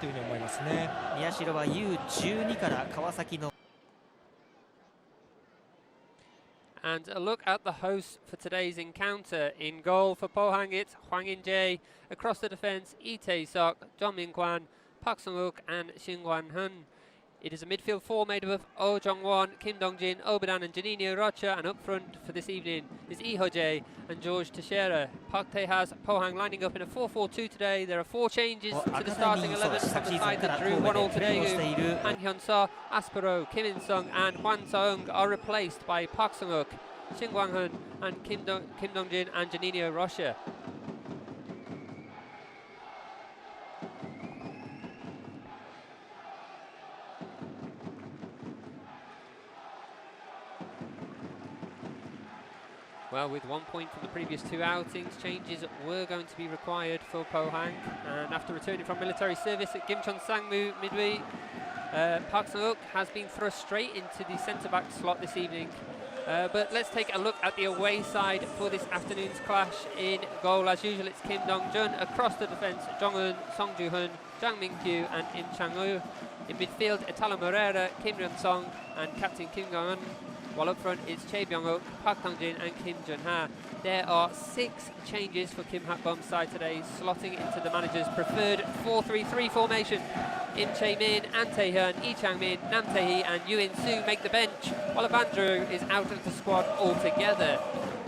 というふうに思いますね。宮代は U12 から川崎の And a look at the hosts for today's encounter. In goal for Pohang, it's Hwang In-jae. Across the defence, Lee Tae-sok, Jeon Min-kwan, Park Sung-wook and Shin Gwan-hun. It is a midfield four made up of Oh Jong-won, Kim Dong-jin, Obadan and Janino Rocha, and up front for this evening is Lee Ho-jae and George Teixeira. Park Tae has Pohang lining up in a 4-4-2 today. There are 4 changes to the starting 11 from the side that drew 1-1 today. Han Hyun-seo, Aspero, Kim In-sung and Hwan Seung are replaced by Park Sung-wook, Shin Gwang-hun and Kim Dong-jin and Janino Rocha. Well, with 1 point from the previous 2 outings, changes were going to be required for Pohang. And after returning from military service at Gimcheon Sangmu midweek, Park Sung-wook has been thrust straight into the centre-back slot this evening. But let's take a look at the away side for this afternoon's clash. In goal, as usual, it's Kim Dong-jun. Across the defence, Jong-eun, Song Joo-hun, Jang Min-kyu and Im Chang-woo. In midfield, Italo Moreira, Kim Ryun-song and captain Kim Gong-eun. While up front, it's Chae Byung-wook, Park Dong-jin and Kim Jun-ha. There are 6 changes for Kim Hak-bom's side today, slotting into the manager's preferred 4-3-3 formation. Im Chae-min, An Tae-hyun, Lee Chang-min, Nam Tae-hee and Yoo In-soo make the bench, while Avandro is out of the squad altogether.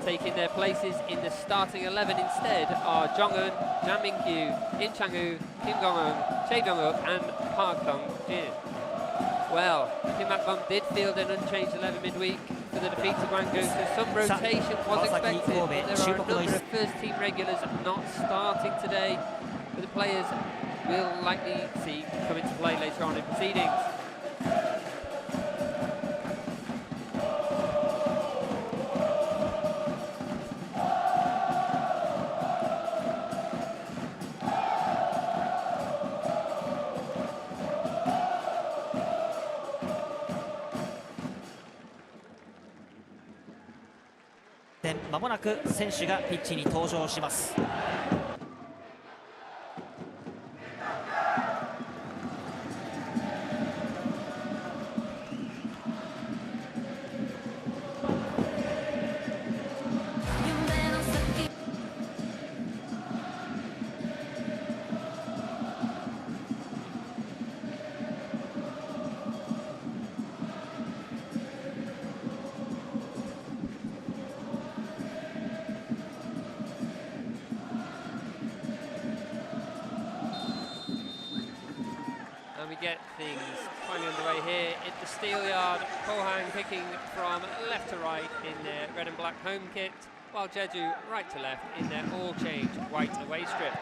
Taking their places in the starting 11 instead are Jong-eun, Jang Min-kyu, Im Chang-woo, Kim Gong-eun, Chae Byung-wook and Park Dong-jin. Well, Kim Hak-bom did field an unchanged 11 midweek for the defeat to Gwangju, so some rotation was expected. There are a number of first-team regulars not starting today, but the players we'll likely see come into play later on in proceedings. Then 間もなく選手がピッチに登場します。We get things finally underway here at the Steel Yard. Pohang picking from left to right in their red and black home kit, while Jeju right to left in their all-change white away strip.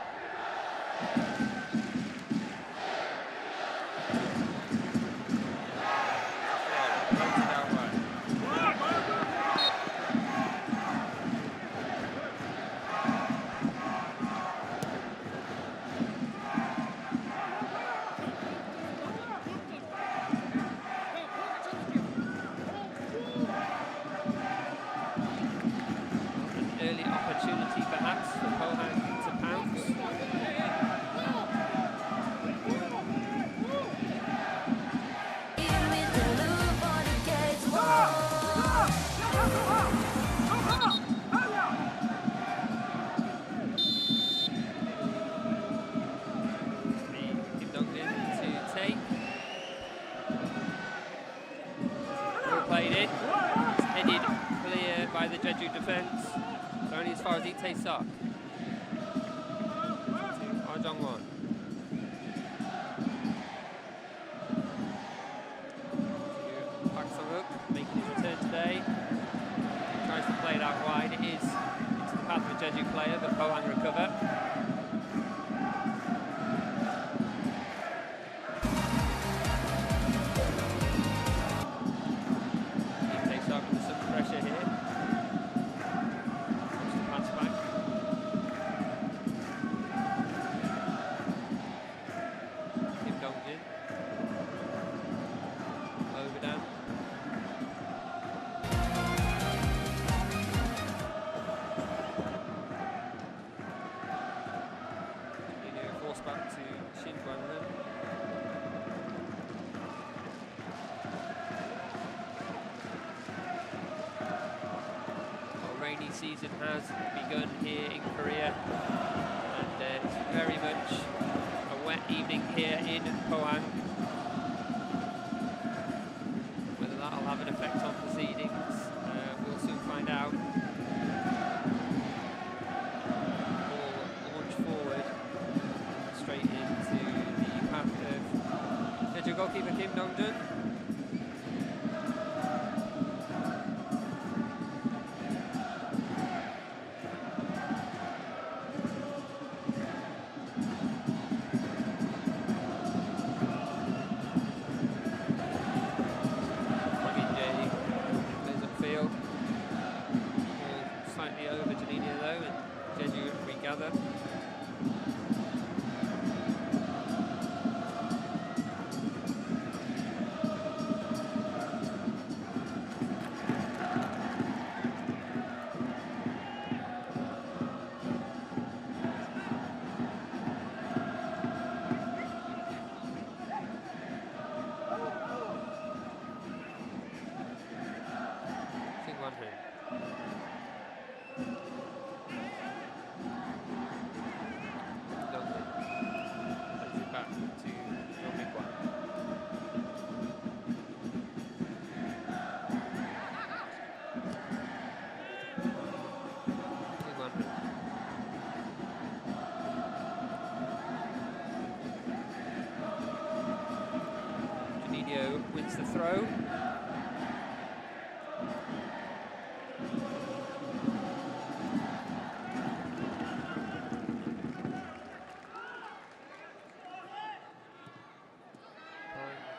Early opportunity perhaps for Pohang to pounce. Kim Dong-jin to take. Ball played in. It's headed clear by the Jeju defence. Only as far as Lee Tae-sok. Oh Jong-won. Park Sung-wook making his return today. Tries to play it out wide. It is into the path of a Jeju player, but Pohang recover. Lee Tae-sok under some pressure here. Back to Shin Gwan-hun. rainy season has begun here in Korea, and it's very much a wet evening here in Pohang. Whether that'll have an effect on proceedings, we'll soon find out. Ball launched forward, straight into the path of Jeju goalkeeper Kim Dong-jun. Wins the throw.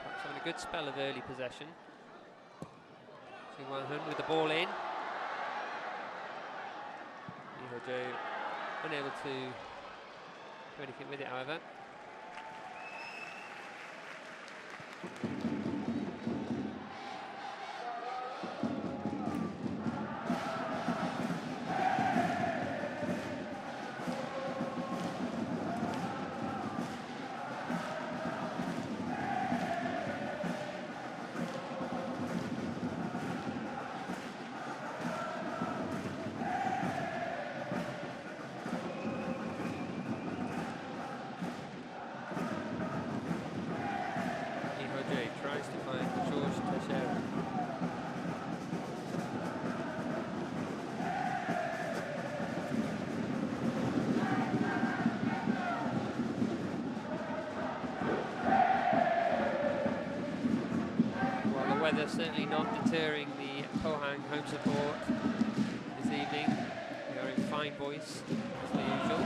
Perhaps having a good spell of early possession. Sung Won-hun with the ball in. Lee unable to do anything with it, however. Weather certainly not deterring the Pohang home support this evening. They are in fine voice as per usual.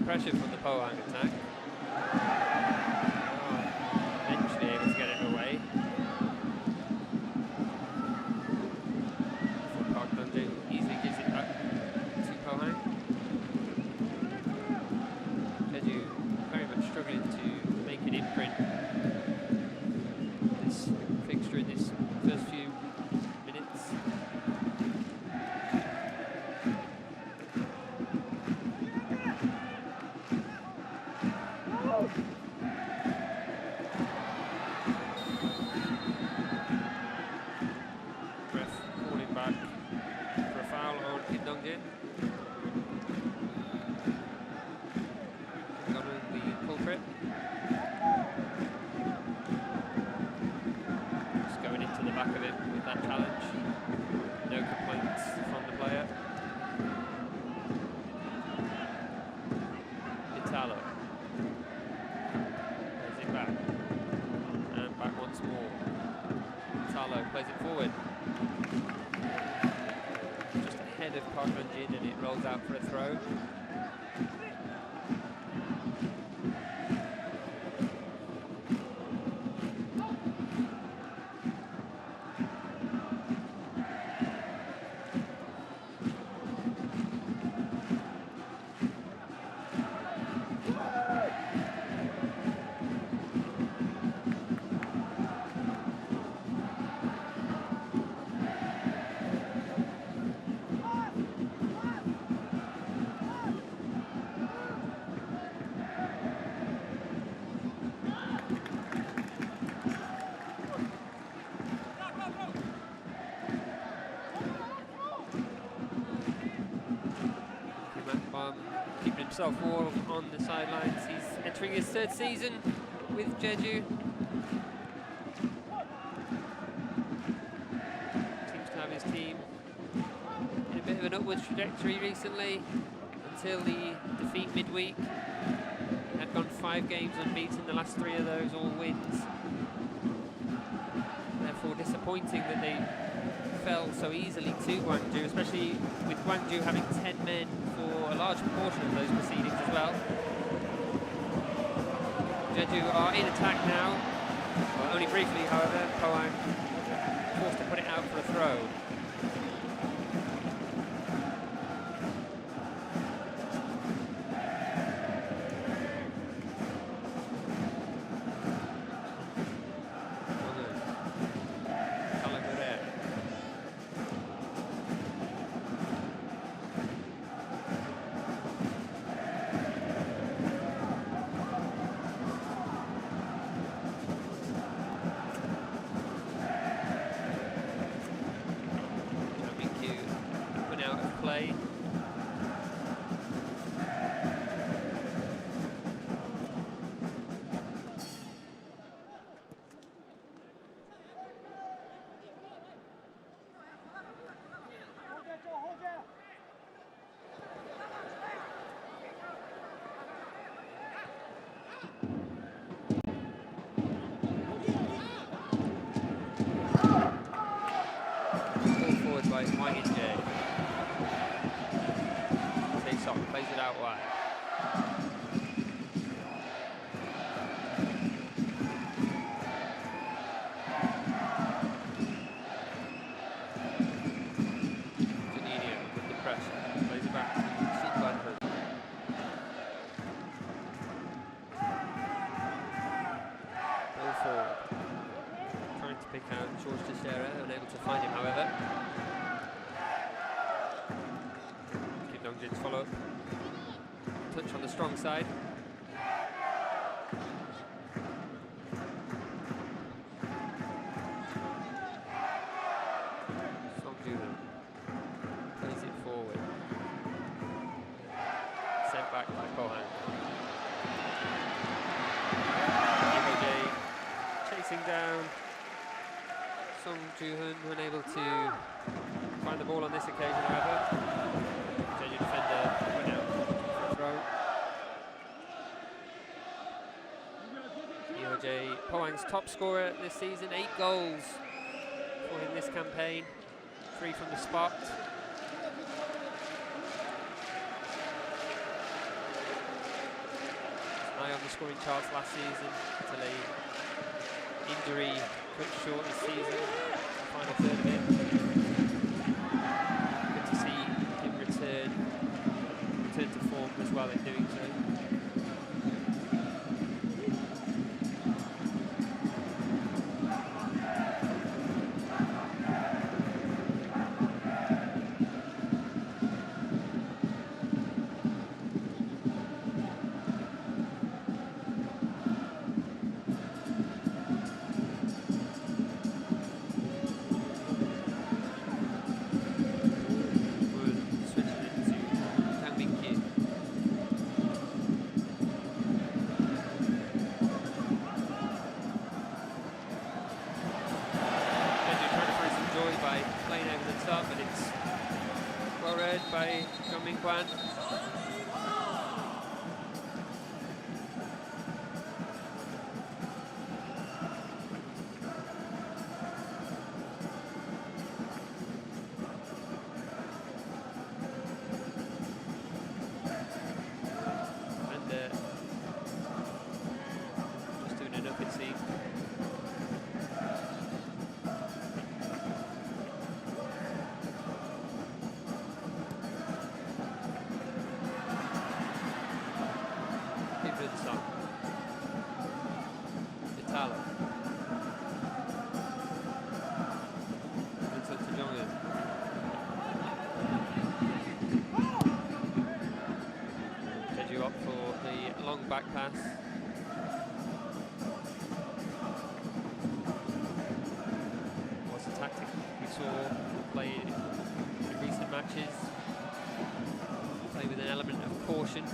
Pressure from the Pohang attack. Eventually able to get it away. Park Dong-jun easily gives it back to Pohang. Jeju very much struggling to make an imprint this fixture in this first few minutes. back. And back once more. Talo plays it forward. Just ahead of Park Ranjin, and it rolls out for a throw. Keeping himself warm on the sidelines. He's entering his third season with Jeju. Seems to have his team in a bit of an upwards trajectory recently until the defeat midweek. He had gone 5 games unbeaten, the last 3 of those all wins. Therefore disappointing that they fell so easily to Gwangju, especially with Gwangju having 10 men for a large proportion of those proceedings as well. Jeju are in attack now, well, only briefly however. Pohang forced to put it out for a throw. Play. Ball forward by Wang Jae. Plays it out wide. Janino with the pressure. Plays it back to Sinbanhu. Ball forward. Trying to pick out George Teixeira, unable to find him however. Kim Dong-jin's follow-up. Touch on the strong side. Songju plays it forward. Sent back by Pohang. Imoje chasing down Song Joo-hun, unable to find the ball on this occasion however. Jeju defender went out. Imoje, Pohang's top scorer this season, 8 goals for him this campaign, 3 from the spot. High on the scoring charts last season until a injury cut short his season, the final third of it. Good to see him return to form as well in doing so. By Jeong Min-kwan. Talo. Vincent to Jongen. Jeju up for the long back pass. What's a tactic we saw played in recent matches? Play with an element of caution.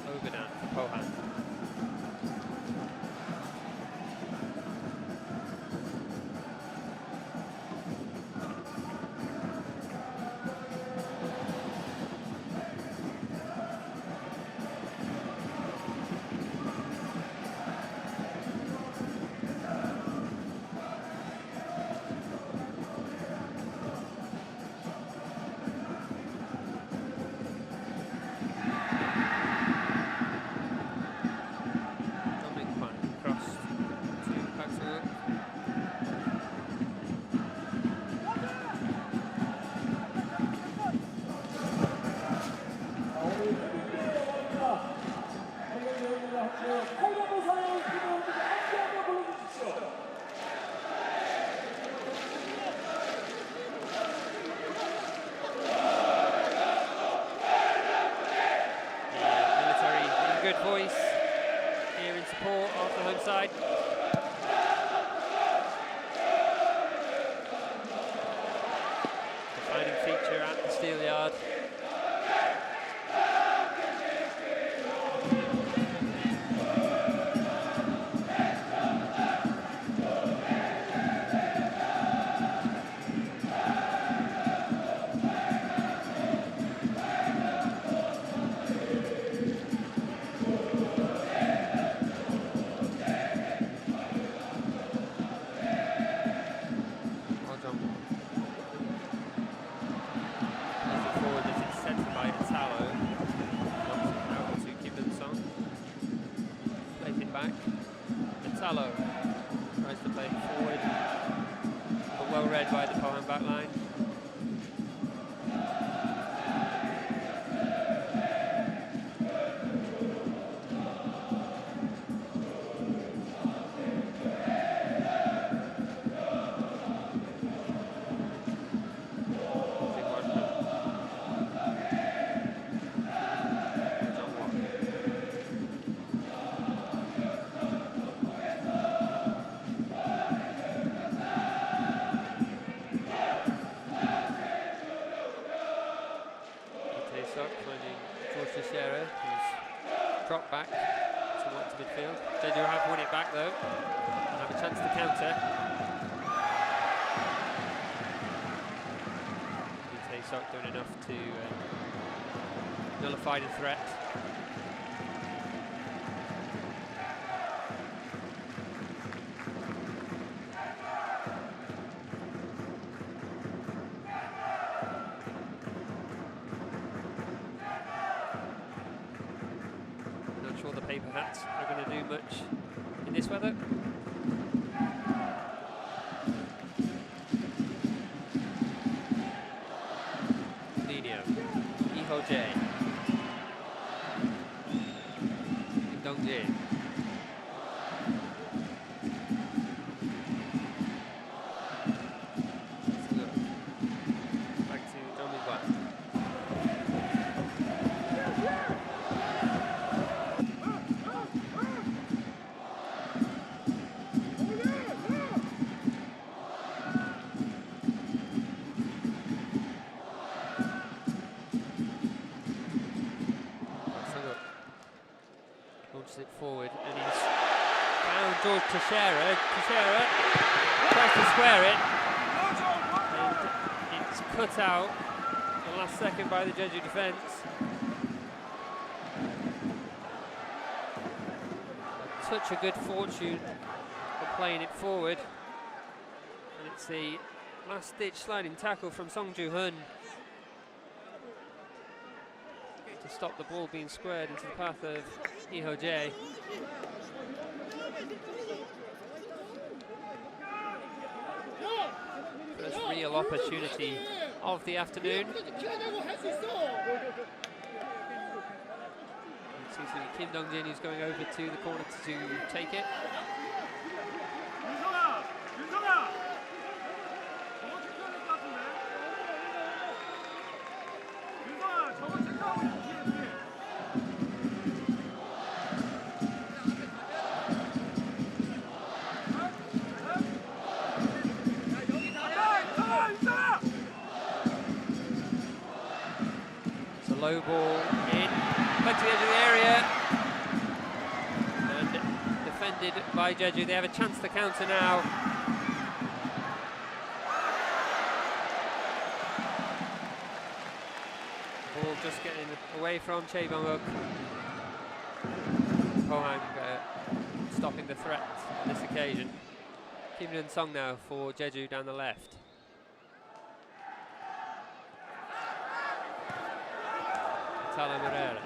Overdown for Pohang. Good voice here in support of the home side. Defining feature at the steel yard. Talo tries to play it forward, but well read by the Pohang back line. Who's dropped back somewhat to midfield. Jeju have won it back though and have a chance to counter. Sok doing enough to nullify the threat. Sure the paper hats are going to do much in this weather. Nino, Iho-jae, Dong-jae. Back to Dong-min-gwan. Launches it forward and he's found George Teixeira. Teixeira tries to square it and it's cut out the last second by the Jeju defence. Such a good fortune for playing it forward, and it's the last-ditch sliding tackle from Song Joo-hun to stop the ball being squared into the path of Iho-jae. First real opportunity of the afternoon. to Kim Dong-jin, who's going over to the corner to take it. It's a low ball in, back to the edge of the area, and defended by Jeju. They have a chance to counter now. Ball just getting away from Chae Bong-wook. Pohang stopping the threat on this occasion. Kim Yun-sung now for Jeju down the left. Tala Moreira.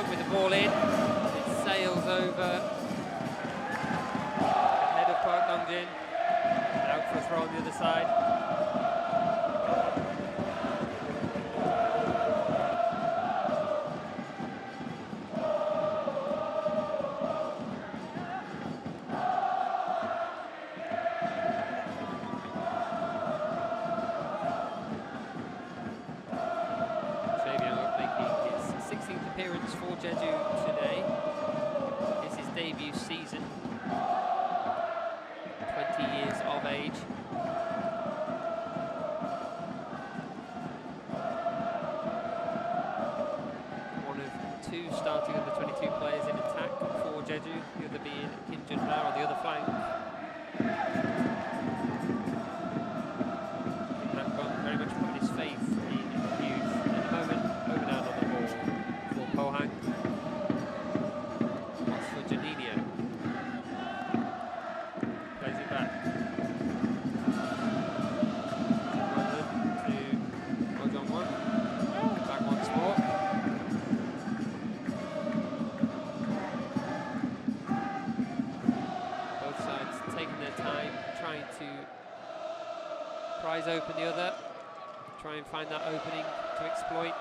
With the ball in, it sails over the head of Park Dong-jin, out for a throw on the other side. Appearance for Jeju today. It's his debut season. 20 years of age. One of two starting under 22 players in attack for Jeju, the other being Kim Jun-ha on the other flank. Very much put his faith in youth. At the moment, over down on the ball. Pohang. Wants for Janino. Plays it back. To Go Jong-won. Back once more. Both sides taking their time, trying to prise open the other. Try and find that opening to exploit.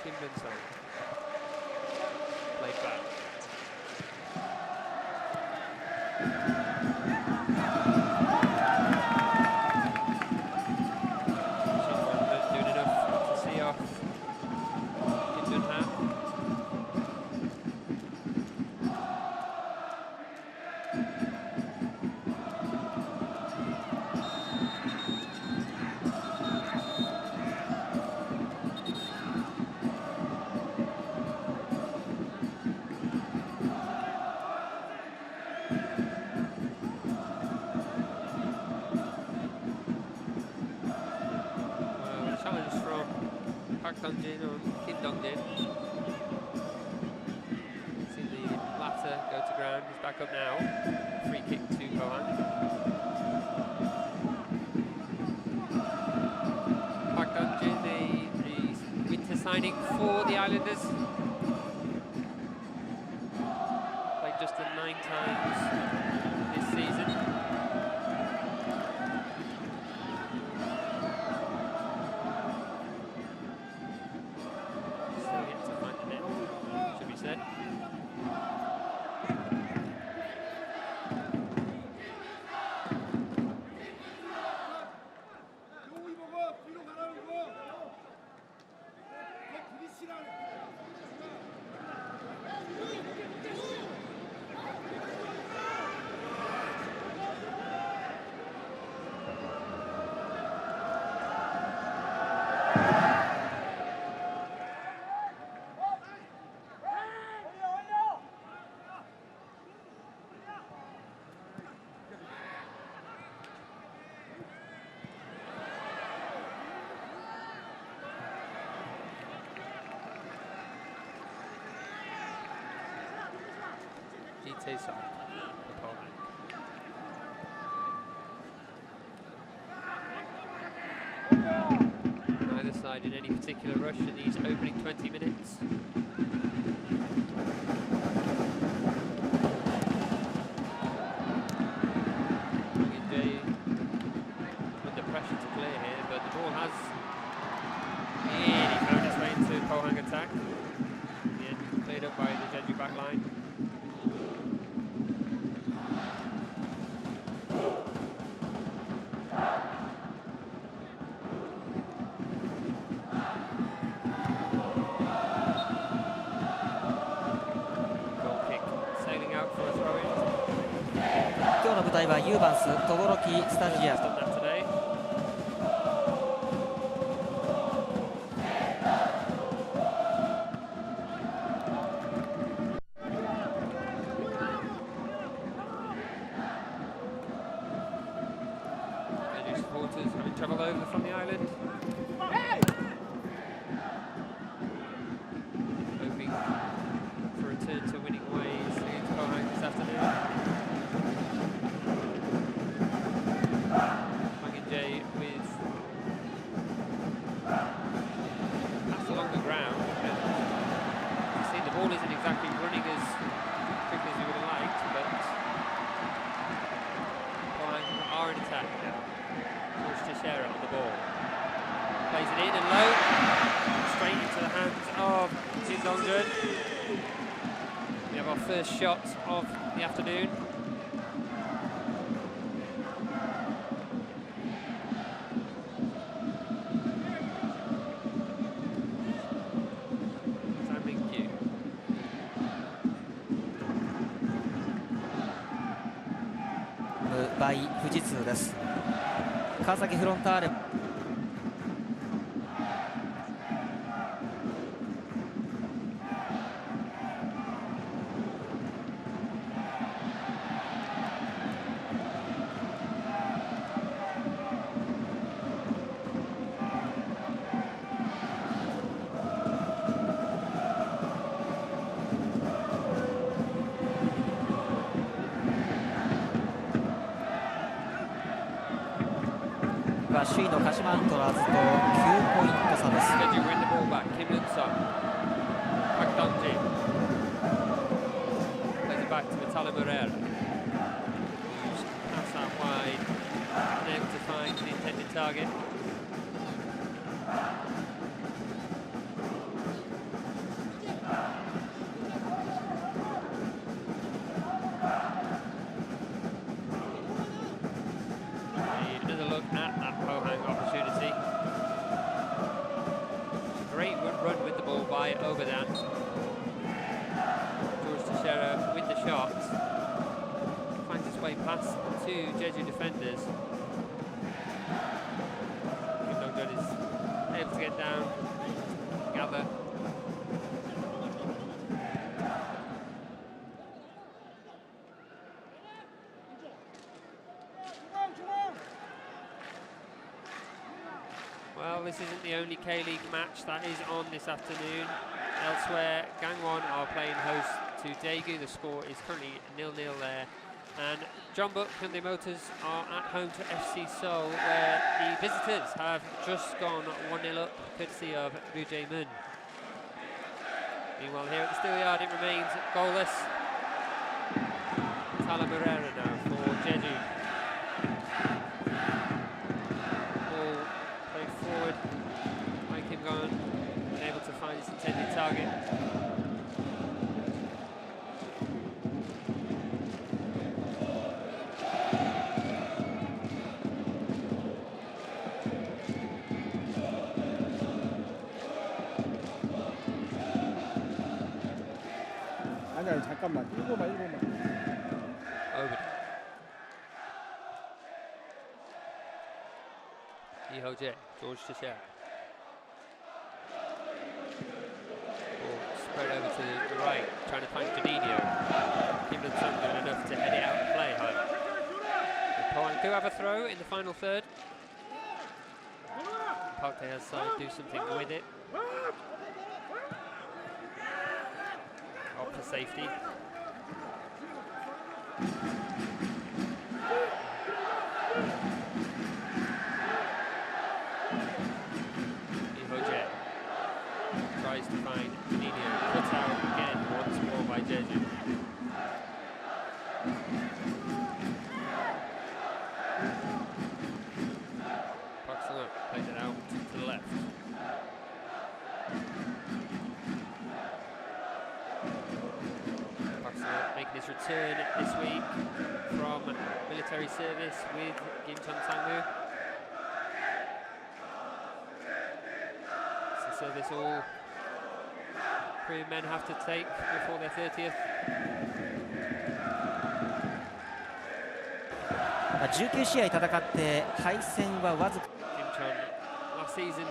Kim Yun-sung played back. Someone not doing enough to see off Kim Jun-ha. Challenge from Park Dong-jin on Kim Dong-jin. See the latter go to ground. He's back up now. Free kick to Pohang. Park Dong-jin, the winter signing for the Islanders. Played just 9 times this season. is on for Pohang. Neither side in any particular rush in these opening 20 minutes. Under pressure to clear here, but the ball has really found its way into Pohang attack. Yeah, cleared up by the Jeju back line. Goal kick sailing out for a throw-in. 今日の舞台はユーバンス等々力スタジアム。 Done that today. Jeju supporters having trouble over from the island. Hoping for a return to winning ways against Pohang this afternoon. Jay with pass along the ground. You see the ball isn't exactly running as quickly as we would have liked, but Pohang are in attack now. Teixeira on the ball. Plays it in and low. Straight into the hands of Kim Dong-jun. We have our first shot of the afternoon. by 富士通です。川崎フロンターレ首位の鹿島アントラーズと9ポイント差です。Jeju win the ball back. Kim Lun-suk. Park Dong-jin. Plays it back to Vitala Moreira. Who's pass out wide. Unable to find the intended target. Another look at that Pohang opportunity. Great run with the ball by Obadan. George Teixeira with the shot. Finds its way past two Jeju defenders. Kim Dong-jun is able to get down, gather. Well, this isn't the only K-League match that is on this afternoon. Elsewhere, Gangwon are playing host to Daegu. The score is currently 0-0 there. And Jeonbuk Hyundai Motors are at home to FC Seoul, where the visitors have just gone 1-0 up, courtesy of Roo Jae-mun. Meanwhile, here at the Steelyard, it remains goalless. Tala Moreira now for Jeju. Forward by Kim Dong-jun, unable to find his intended target. 아니 잠깐만 읽어봐. Over. Lee-ho-jae, George Teixeira. Ball spread over to the right, trying to find Janino. Kim Lun-suk doing enough to head it out and play, however. Pohang do have a throw in the final third. Park Tae-ha's side do something with it. Opt for safety. Ihoje tries to find Nino, cut out again once more by Jeju. Plays it out to the left. Making his return this week from military service with Gimcheon Sangwoo. It's a service all Korean men have to take before their 30th. 19試合戦って敗戦はわずか。 Last season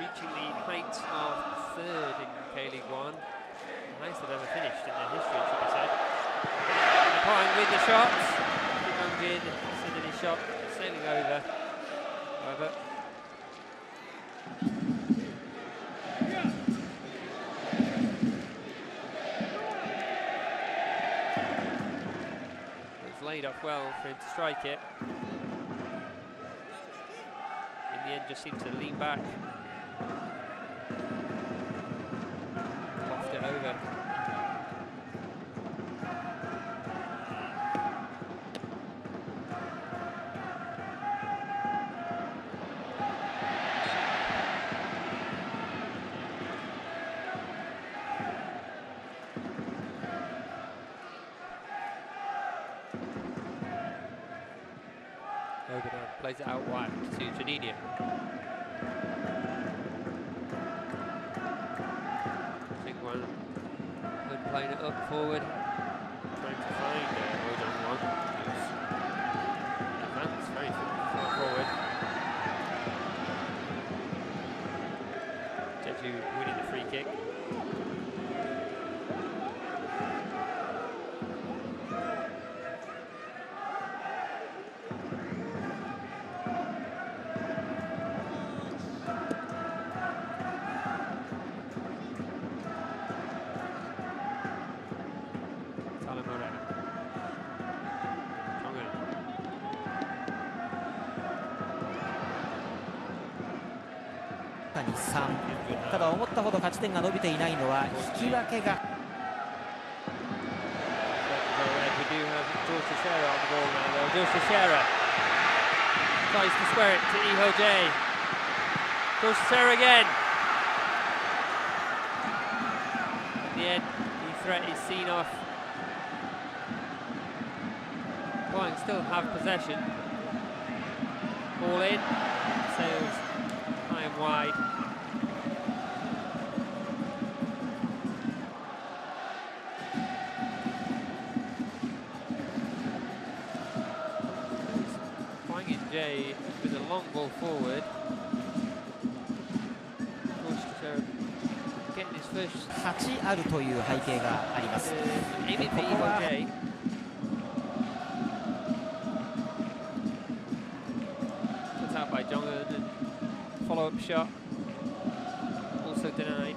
reaching the height of third in K-League 1. Highest they've ever finished in their history, it should be said. Pohang with the shots. Jin sending his shot, sailing over. However, it's laid up well for him to strike it. In the end, just seems to lean back. Loft it over. Plays it out wide to Janino. Singwan playing it up forward, trying to find Ojong one. Advance very far forward. Jeju winning the free kick.ただ思ったほど勝ち点が伸びていないのは引き分けが。Tries to square it to Ihoje. George again. In the end, the threat is seen off. Pohang still have possession. Ball in, sails high and wide. Jay with a long ball forward. Getting his first 8あるという背景があります。 aiming for Ihoje. Put out by Jong-eun and follow-up shot. Also denied.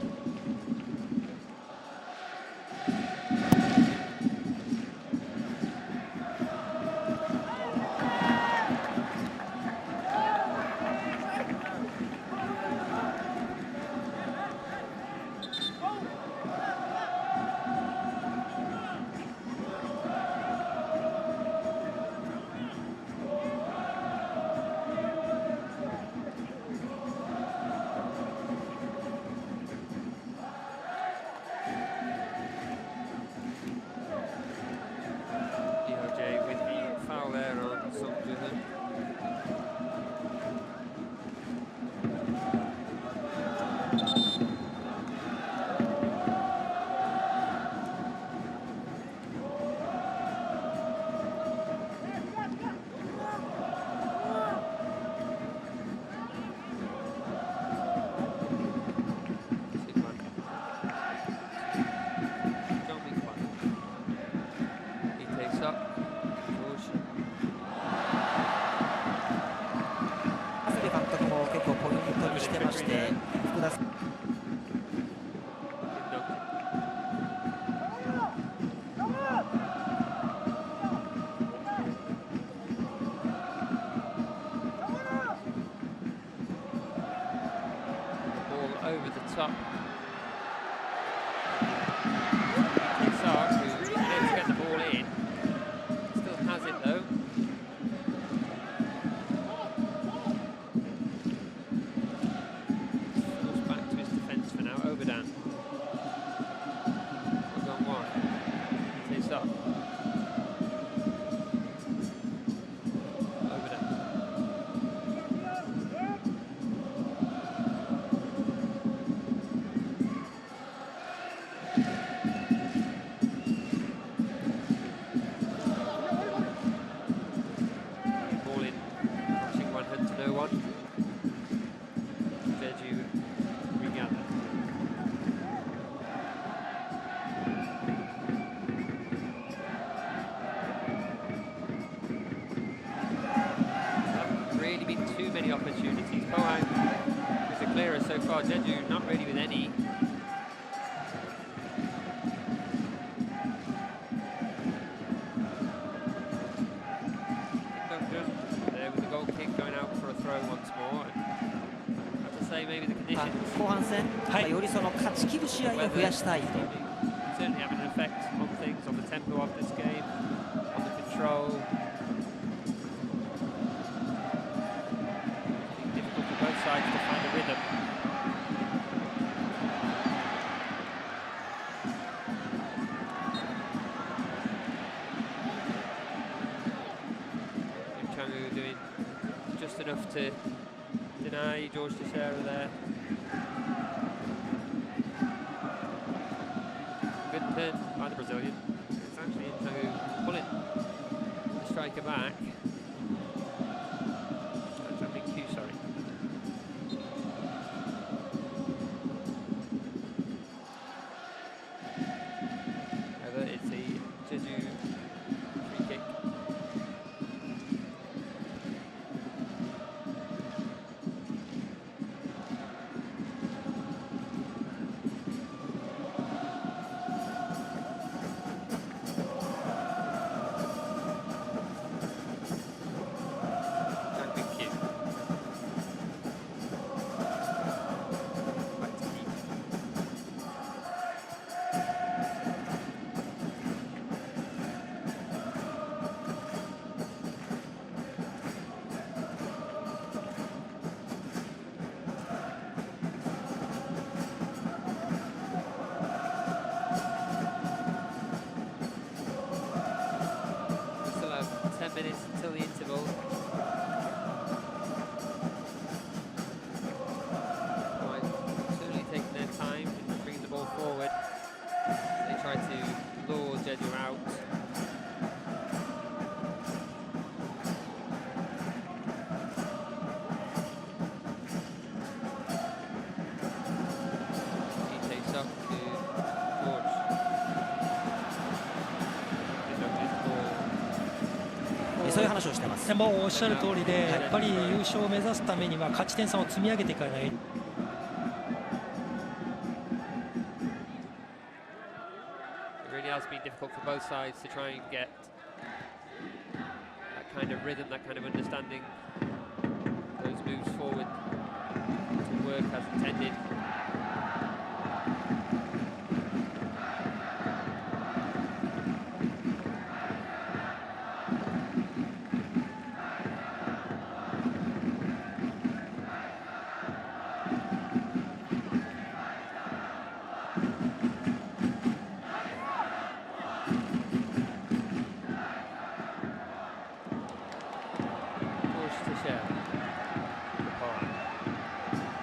Sok. Sok, who managed to get the ball in. Still has it though. Falls back to his defence for now. Oberdan. One's on one. It's Sok. Oberdan. Ball in, crossing one hand to no one. Jeju regather. Haven't really been too many opportunities. Pohang is the clearest so far. Jeju not really with any. There with the goal kick going out for a throw once more. And I have to say maybe the conditions 後半戦、よりその勝ち切る試合を増やしたいと。 certainly having an effect on things, on the tempo of this game, on the control. I think difficult for both sides to find a rhythm. Changu doing just enough to deny George Teixeira there. Good turn by the Brazilian. It's actually Changu pulling the striker back. That's a Q, sorry. However, it's a Jeju free kick. Still have 10 minutes until the interval. Right, certainly taking their time in bringing the ball forward. They try to lure Jeju out. He takes up to George. He's over his ball. そういう話をしてます。もうおっしゃる通りで、やっぱり優勝を目指すためには勝ち点差を積み上げていかない。 It really has been difficult for both sides to try and get that kind of rhythm, that kind of understanding, those moves forward to work as intended.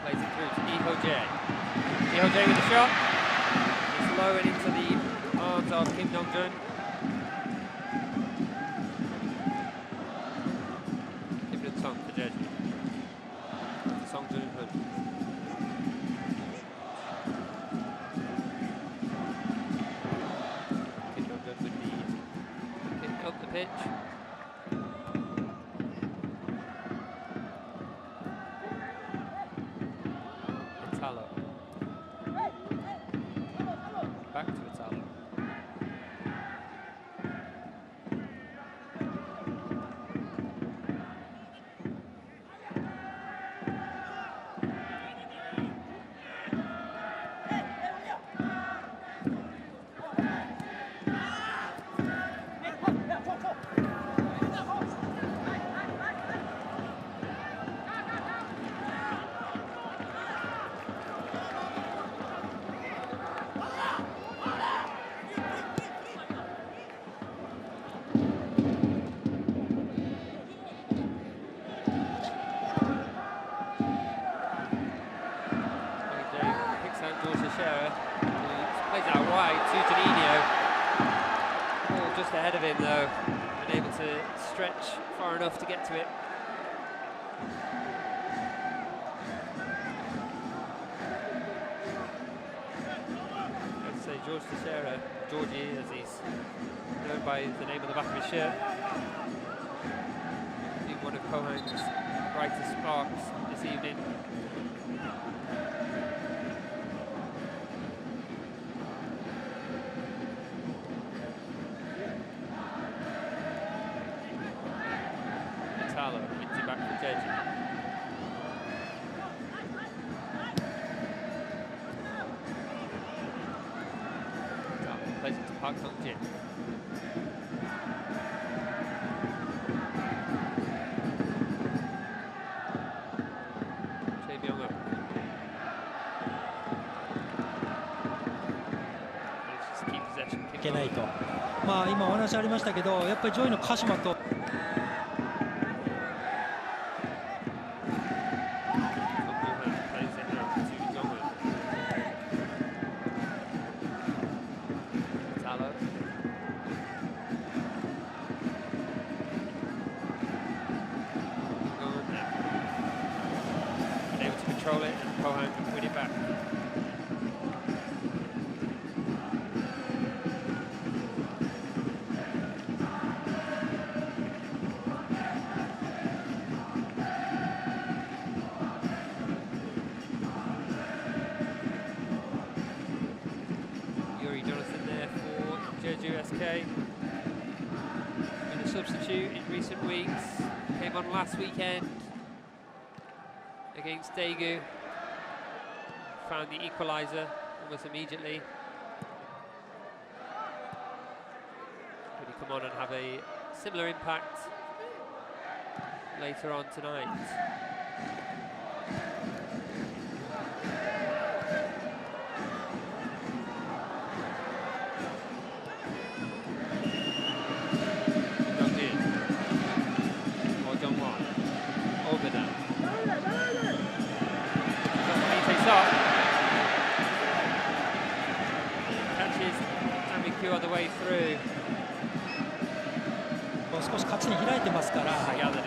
Plays it through to Iho-jae with the shot. It's low and into the arms of Kim Dong-jun. Kim Dong-sung for Jeju. Song Jun-hun. Kim Dong-jun with the kick up the pitch. Back to Italo. Teixeira, who plays out wide to Janino. Ball just ahead of him though, unable to stretch far enough to get to it. Let's say George Teixeira, Georgie as he's known by the name on the back of his shirt, being one of Pohang's brightest sparks this evening. Italo wins it back for Jeju. Plays it to Park Sung-jin. Bóng いけないと、まあ、今お話ありましたけど、やっぱり上位の鹿島とcontrol it and Pohang can win it back. Yuri Jonathan there for Jeju SK. Been a substitute in recent weeks. Came on last weekend against Daegu, found the equaliser almost immediately. Will he come on and have a similar impact later on tonight? On the way through. 少し勝ちに開いてますから、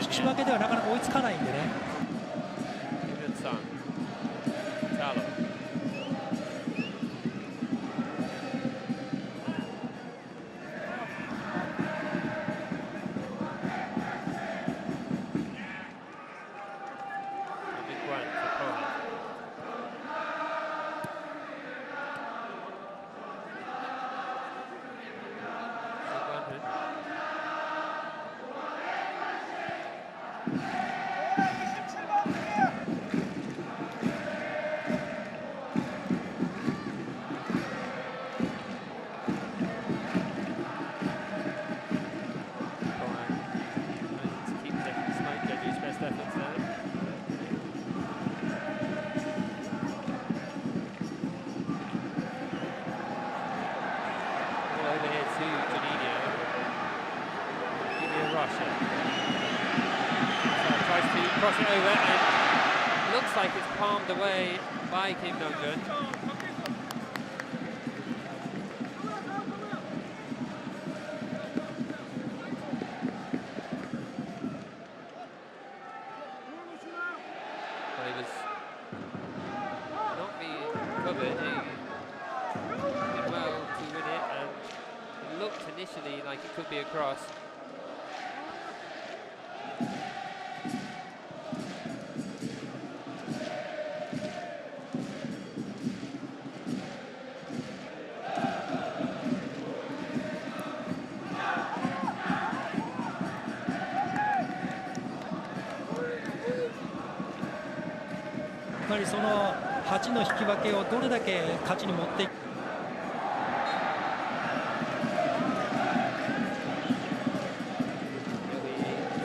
引き分けではなかなか追いつかないんでね。Cross it over and looks like it's palmed away by Kim Dong-jun. Well, he was not being covered. He did well to win it, and it looked initially like it could be a cross.その8の引き分けをどれだけ勝ちに持っていく。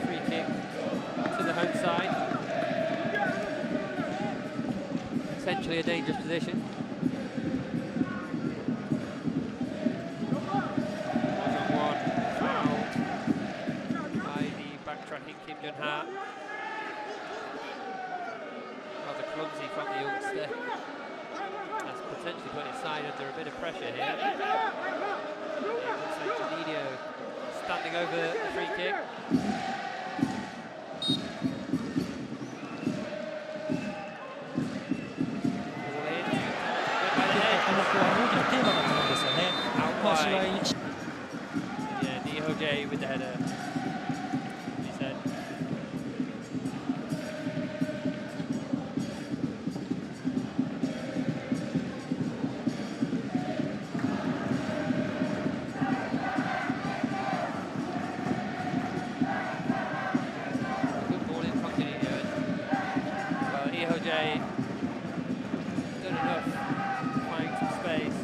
Free kick to the home side. Essentially a dangerous position. One-on-one fouled by the backtracking Kim Jun-ha. Clumsy from the youngster. That's potentially putting his side under a bit of pressure here. Looks like Janino standing over the free kick. Yeah, DOJ with the header. He said. Good ball in from Janino. Well, EOJ good enough, finding some space.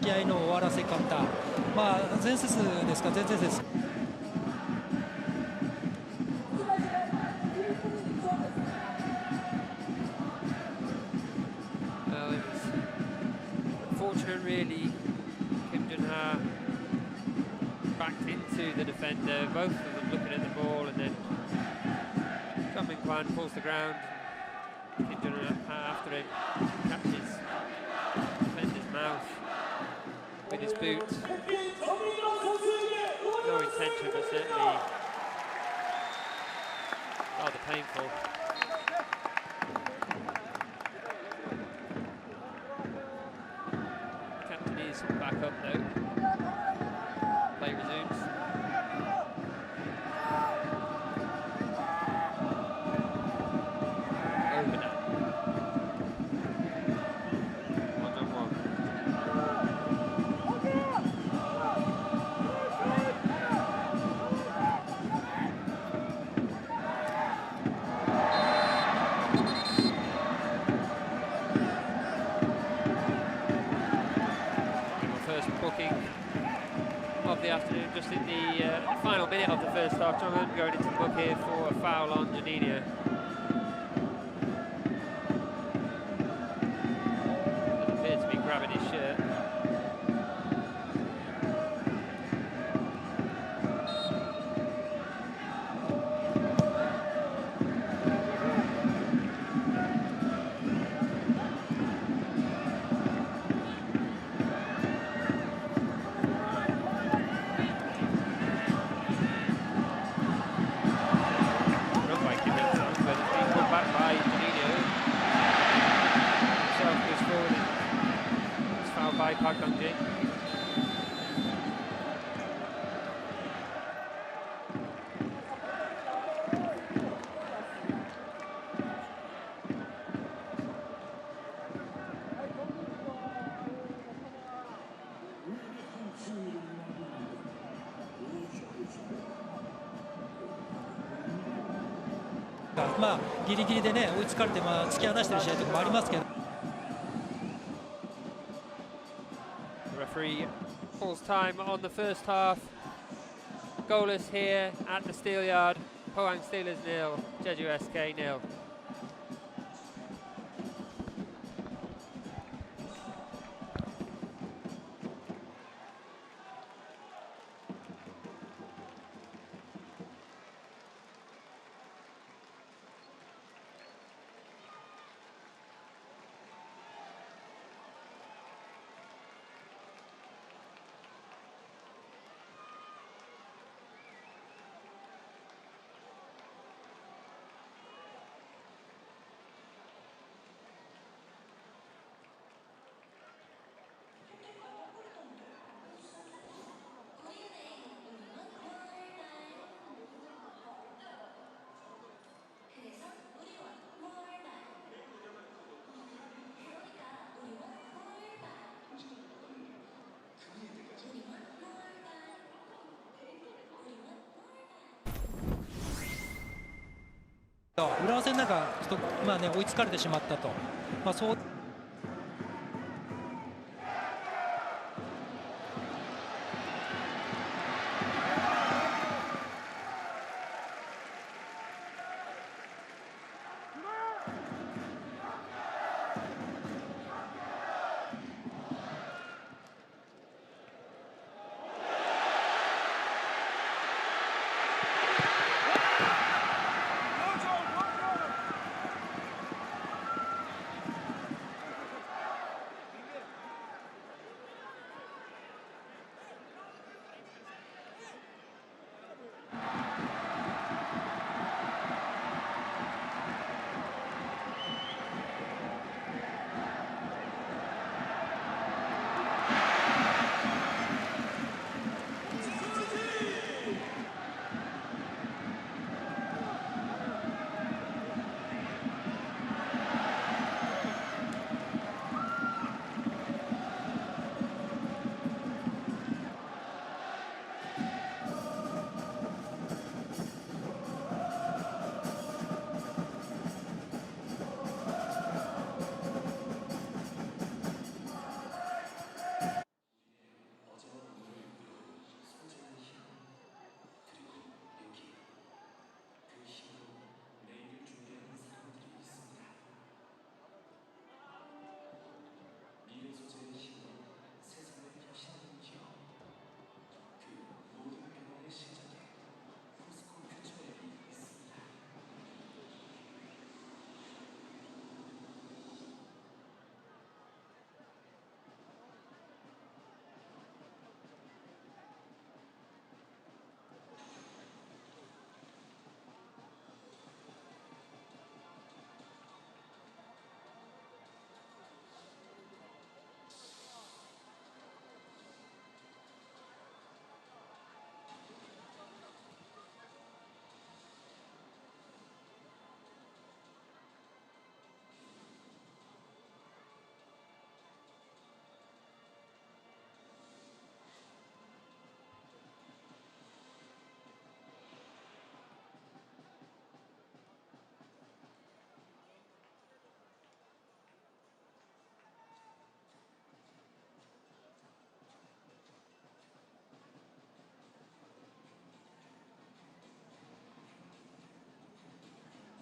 試合の終わらせ方、まあ前節ですか、前々節。Well, it was unfortunate, really. Kim Jun-ha backed into the defender, both of them looking at the ball, and then Jeon Min-kwan pulls the ground. And Kim Jun-ha after him catches the defender's mouth with his boot. No intention, but certainly rather painful. Captain is back up though. Play resumes. Over now. 1-on-1. First booking of the afternoon, just in the final minute of the first half. John going into the book here for a foul on Janino. Doesn't appear to be grabbing his shirt. Park Dong-ji. まあギリギリでね追いつかれてまあ突き放してる試合とかもありますけど。 The referee calls time on the first half. Goalless here at the Steel Yard. Pohang Steelers 0, Jeju SK 0. 浦和戦なんかちょっと追いつかれてしまったと、そう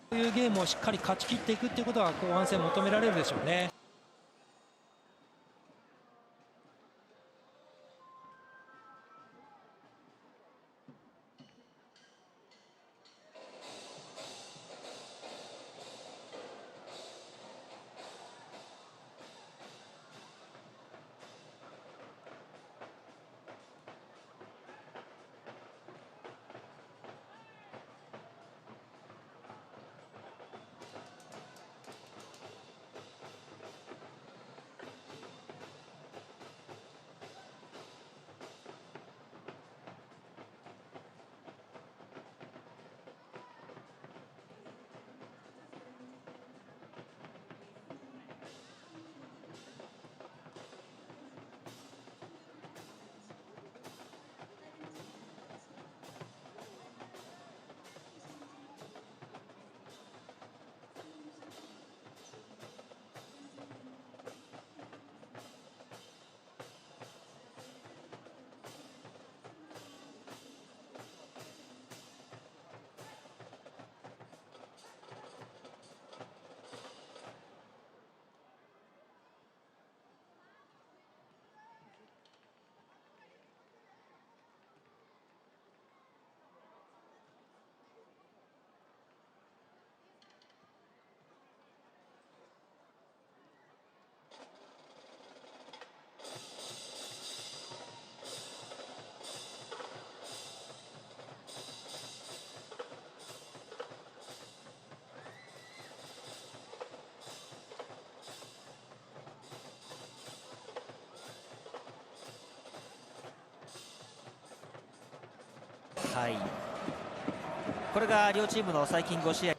こういうゲームをしっかり勝ち切っていくっていうことが後半戦求められるでしょうね。はい、これが両チームの最近5試合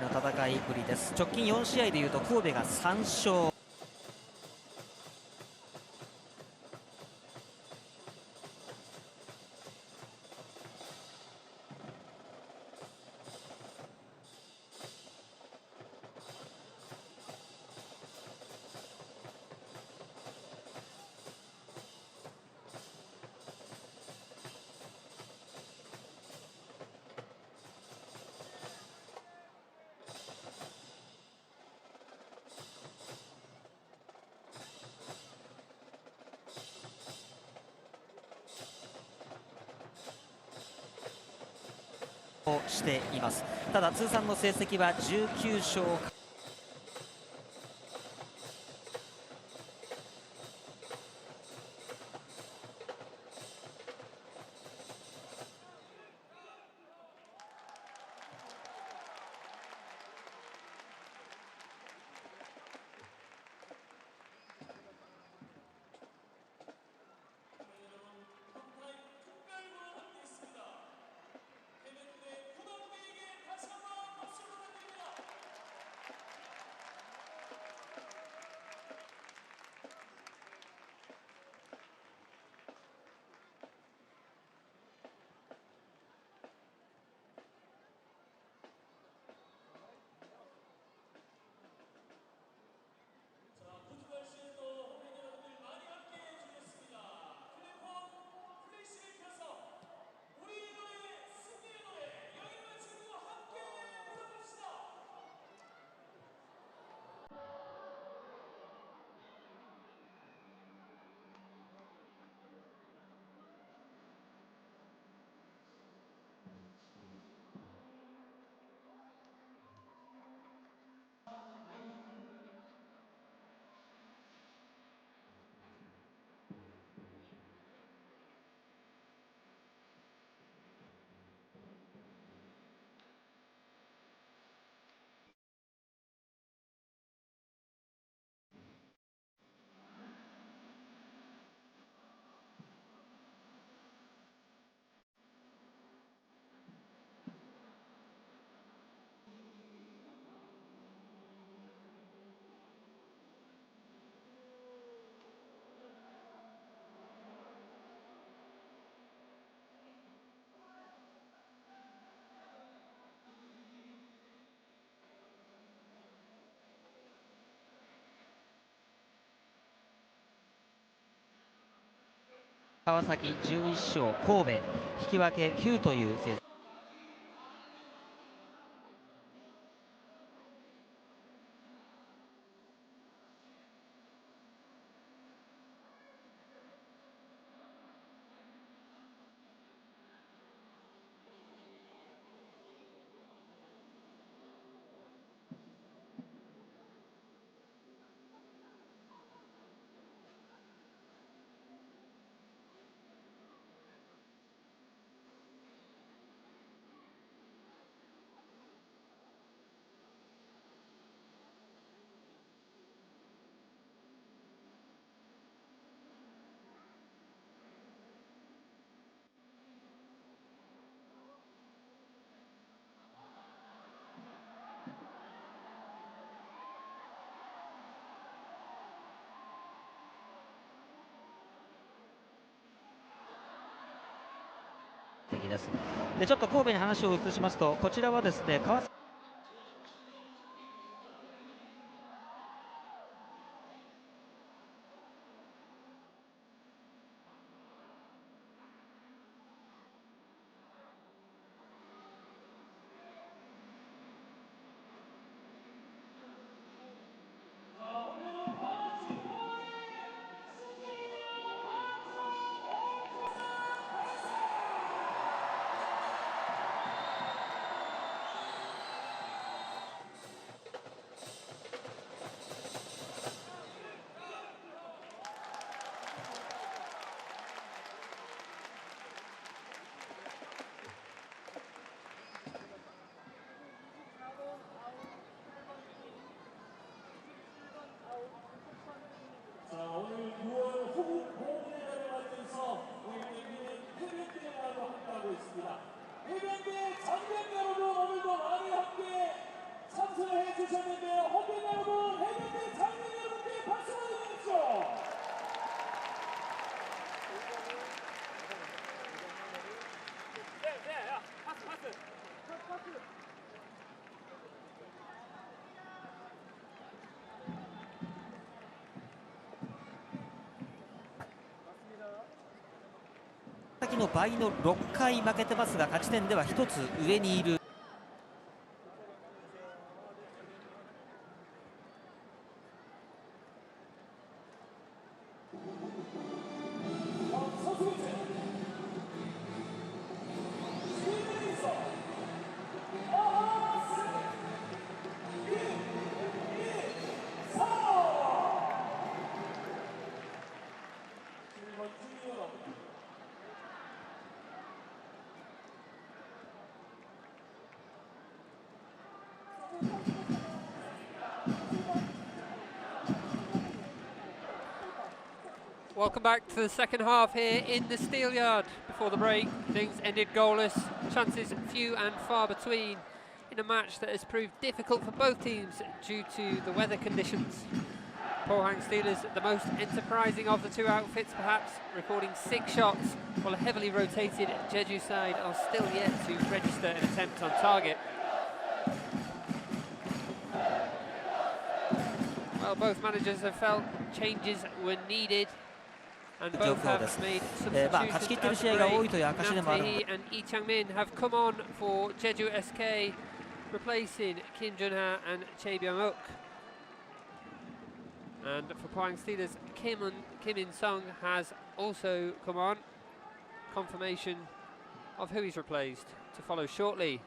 の戦いぶりです。直近4試合でいうと神戸が3勝。をしています。ただ通算の成績は19勝。川崎11勝、神戸引き分け9という成績。です。でちょっと神戸に話を移しますと、こちらはですね川崎 주셨는데요. 호팬 여러분, 해병대 장병 여러분께 박수 보내주십시오.先の倍の6回負けてますが、勝ち点では1つ上にいる。Welcome back to the second half here in the Steel Yard. Before the break, things ended goalless, chances few and far between in a match that has proved difficult for both teams due to the weather conditions. Pohang Steelers, the most enterprising of the two outfits perhaps, recording 6 shots, while a heavily rotated Jeju side are still yet to register an attempt on target. Well, both managers have felt changes were needed. And both have made substitutions. Namtae and Lee Chang-min have come on for Jeju SK, replacing Kim Jun-ha and Chae Byung-uk. And for Pohang Steelers, Kim In-sung has also come on. Confirmation of who he's replaced to follow shortly.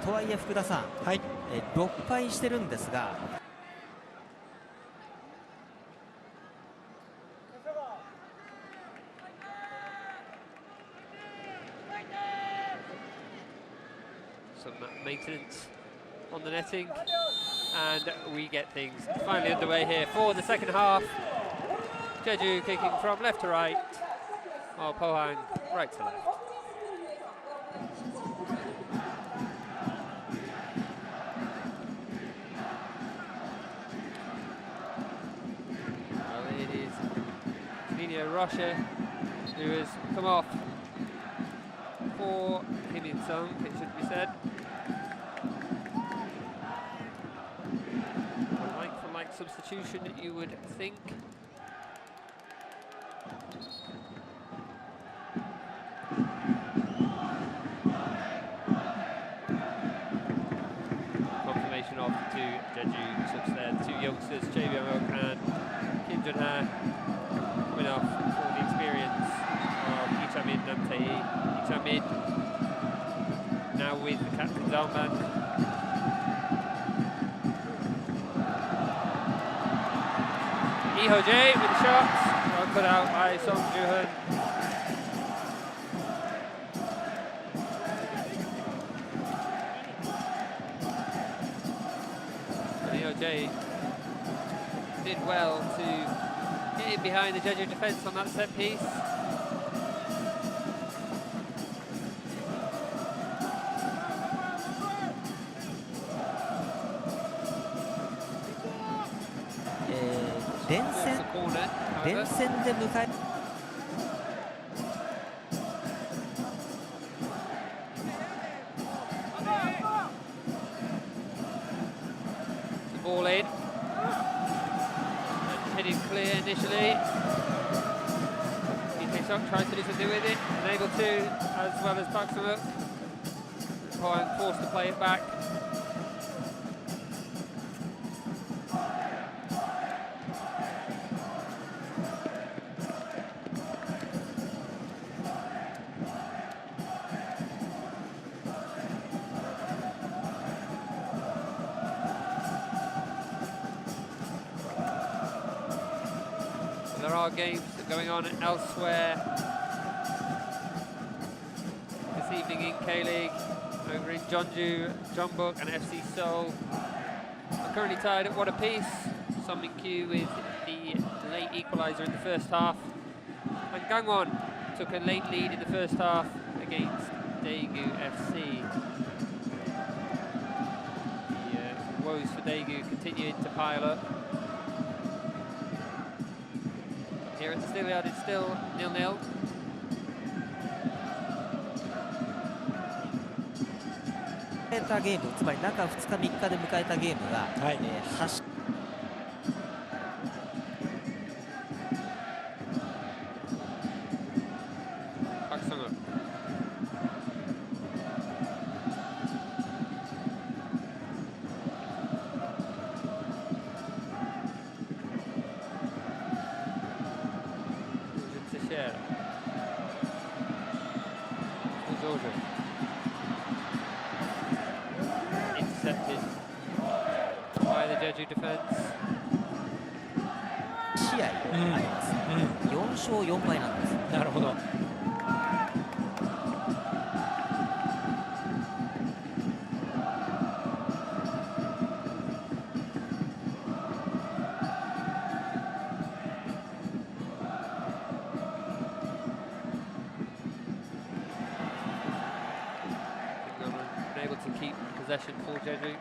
とはいえ福田さん、はい、6敗してるんですが、some maintenance on the netting, and we get things finally underway here for the second half. Jeju kicking from left to right, while Pohang right to left. Russia, who has come off for Kim In-sung, it should be said. A like-for-like substitution, you would think. Confirmation of the two Jeju subs there, the two youngsters, Chae Byung-uk and Kim Jun-ha, coming off for the experience of Lee Chang-min, Namtae. Lee Chang-min now with the captain's armband. Lee Ho-jae with the shots, well put out by Song Joo-hun. Lee Ho-jae did well to get in behind the Jeju defence on that set piece. The ball in. Headed clear initially. He takes up, tries to do something with it, unable to, as well as Park Sung-uk. Pohang forced to play it back. There are games going on elsewhere this evening in K-League. Over in Jeonju, Jeonbuk and FC Seoul are currently tied at 1 apiece. Sunmin-kyu with the late equaliser in the first half. And Gangwon took a late lead in the first half against Daegu FC. The woes for Daegu continuing to pile up. Here at the Steelyard it's still 0-0.ゲーム、つまり中2日3日で迎えたゲームが、はい8 Park Sung-up. Teixeira. Intercepted by the Jeju defence. 試合あります、4勝4敗なんです。なるほど。Able to keep possession for Jeju.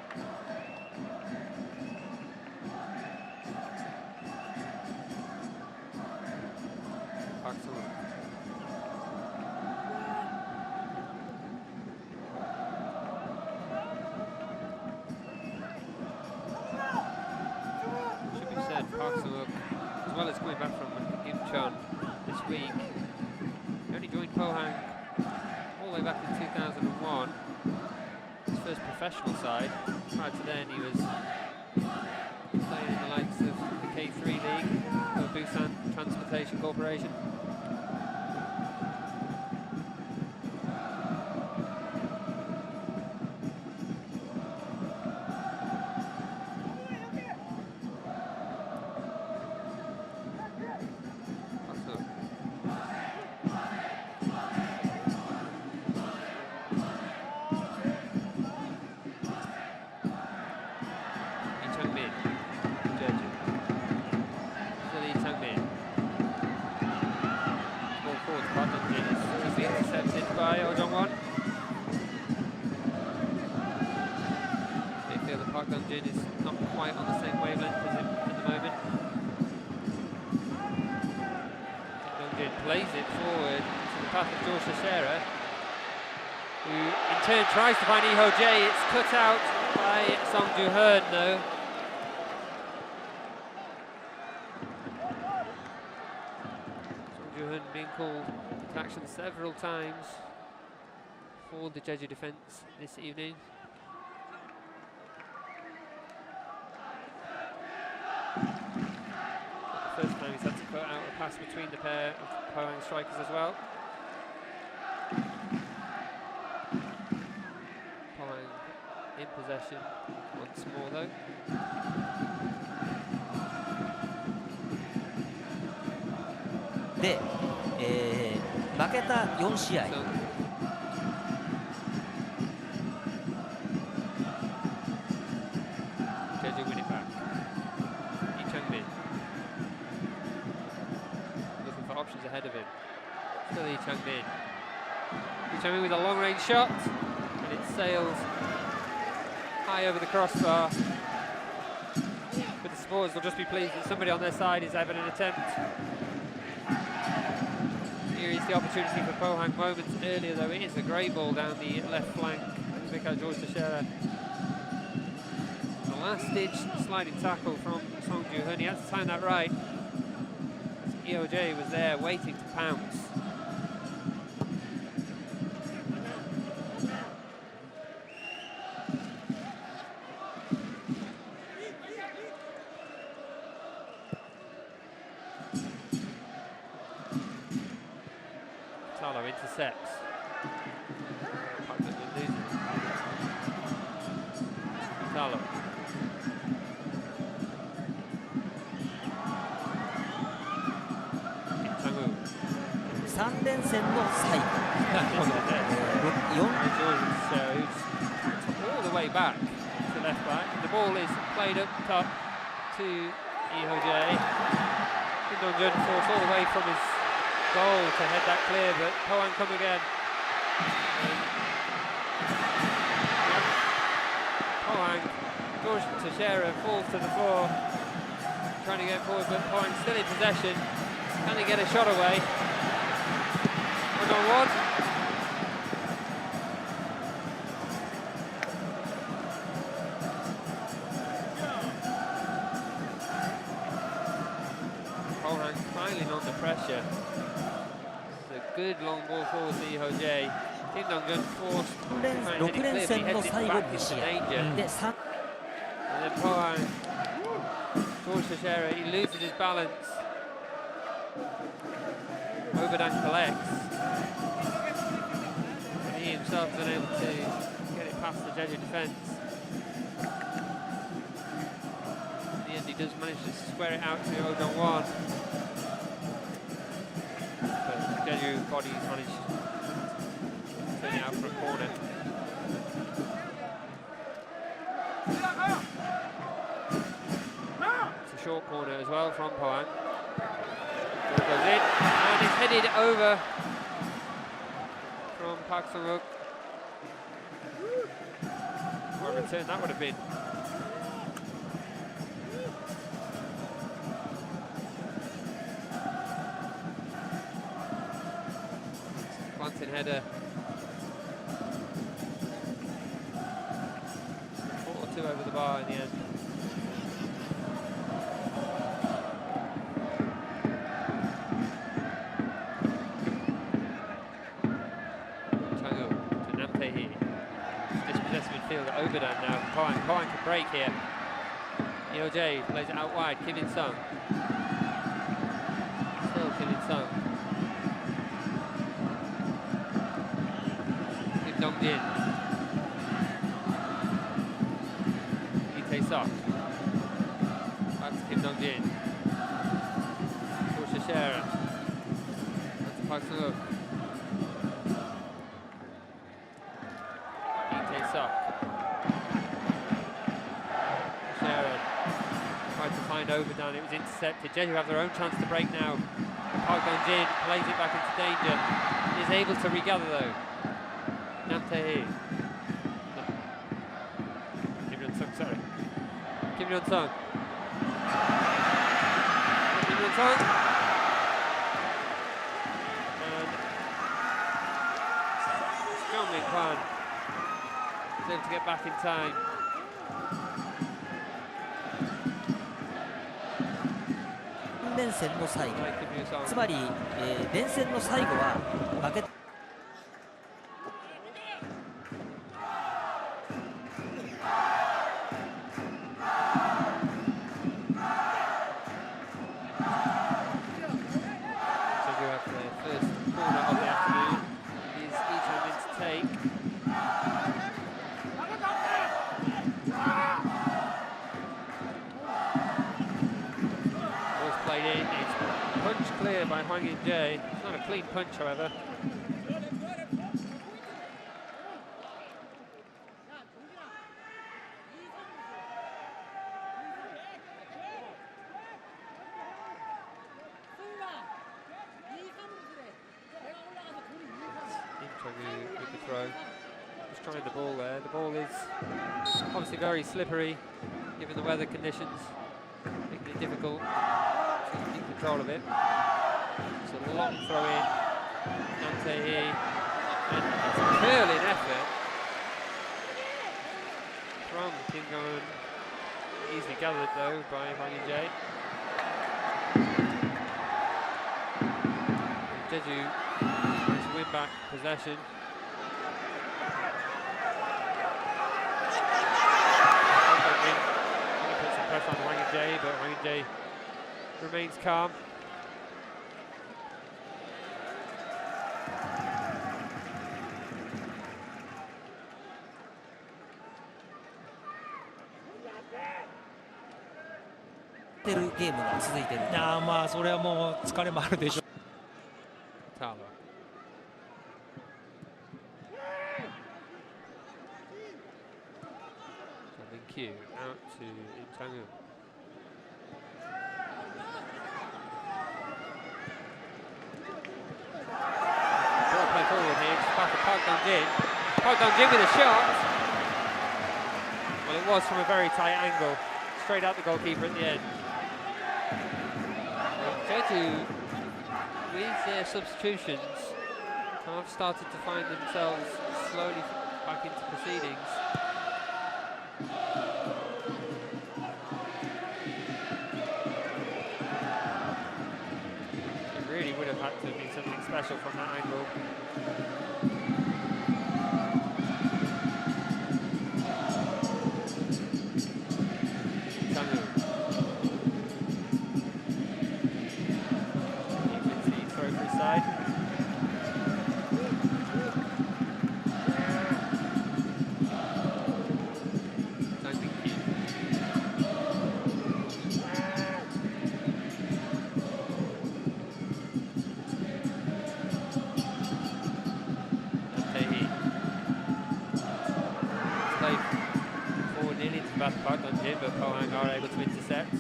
Park Sung-up. Should be said, Park Sung-up, as well as coming back from Gimcheon this week, he only joined Pohang all the way back in 2001. His first professional side. Prior to then he was playing in the likes of the K3 League for Busan Transportation Corporation. By Oh Jong-won. They feel that Park Dong-jin is not quite on the same wavelength as him at the moment. Dong-jin plays it forward to the path of George Teixeira, who in turn tries to find Iho Jae. It's cut out by Song Joo-heun though. Song Joo-heun being called to action several times for the Jeju defence this evening. The first time he's had to put out a pass between the pair of Pohang strikers as well. Pohang in possession once more though. De, 負けた4試合。 Jeju win it back. Lee Chang-min looking for options ahead of him. Still Lee Chang-min. Lee Chang-min with a long-range shot, and it sails high over the crossbar. But the supporters will just be pleased that somebody on their side is having an attempt. Here is the opportunity for Pohang moments earlier, though. It is a grey ball down the left flank. Pick out George Teixeira. The last-ditch sliding tackle from Song Joo-heun. He had to time that right. Iho Jae was there waiting to pounce. Talo intercepts. Talo. 3連戦の最後、なるほど。 4 all the way back to left back. The ball is played up top to Ihoje. Kim Dong-jun forced all the way from his goal to head that clear, but Pohang come again. Pohang, George Teixeira falls to the floor, trying to get forward, but Pohang still in possession. Can he get a shot away? 1-on-1. Pohang piling on the pressure. It's a good long ball forward to Ihoje. Kim Dong-jun forced. 6連戦の最後2試合で And then Pohang, George Teixeira, he loses his balance. Obadan collects. And he himself has been able to get it past the Jeju defence. In the end, he does manage to square it out to Odong-won. But Jeju bodies managed to turn it out for a corner. It's a short corner as well from Pohang. Ball goes in and it's headed over from Park Sung-wook. What a return that would have been. Slanting header. 4-2 over the bar in the end. Dispossessed midfield at Obadan now. Pohang can break here. Ihoje plays it out wide. Kim In-sung. Still Kim In-sung. Kim Dong-jin. Lee Tae-sok. Back to Kim Dong-jin. George Teixeira. Back to Park Sung-wook. Tried to find Obadan, it was intercepted. Jeju have their own chance to break now. Park Dong-jin plays it back into danger. He is able to regather though. Nam Tae-hee. Kim Yeon-sung, sorry. Kim Yeon-sung. Kim Yeon-sung. And Jeong Min-kwan is able to get back in time. 連戦の最後、つまり、連戦の最後は負け Clear by Hwang In-jae. It's not a clean punch, however. With the throw. Just trying the ball there. The ball is obviously very slippery given the weather conditions, making it difficult to keep control of it. It's a long throw in. Nam Tae-hee, and it's a curling effort from Kim Dong-jun. Easily gathered though by Hwang In-jae. Jeju to win back possession. Put some pressure on Hwang In-jae, but Hwang In-jae remains calm.ゲームが続いている。まあそれはもう疲れもあるでしょう。Tala. Kyu out to Im Chang-woo. Ball play forward here, just back to Park Dong-jin. Park Dong-jin with a shot. Well, it was from a very tight angle, straight out the goalkeeper at the end. Well, Jeju, with their substitutions, have started to find themselves slowly back into proceedings. It really would have had to have been something special from that angle. Chang-woo. He wins the throw for his side. Back on Jin, but Pohang are able to intercept.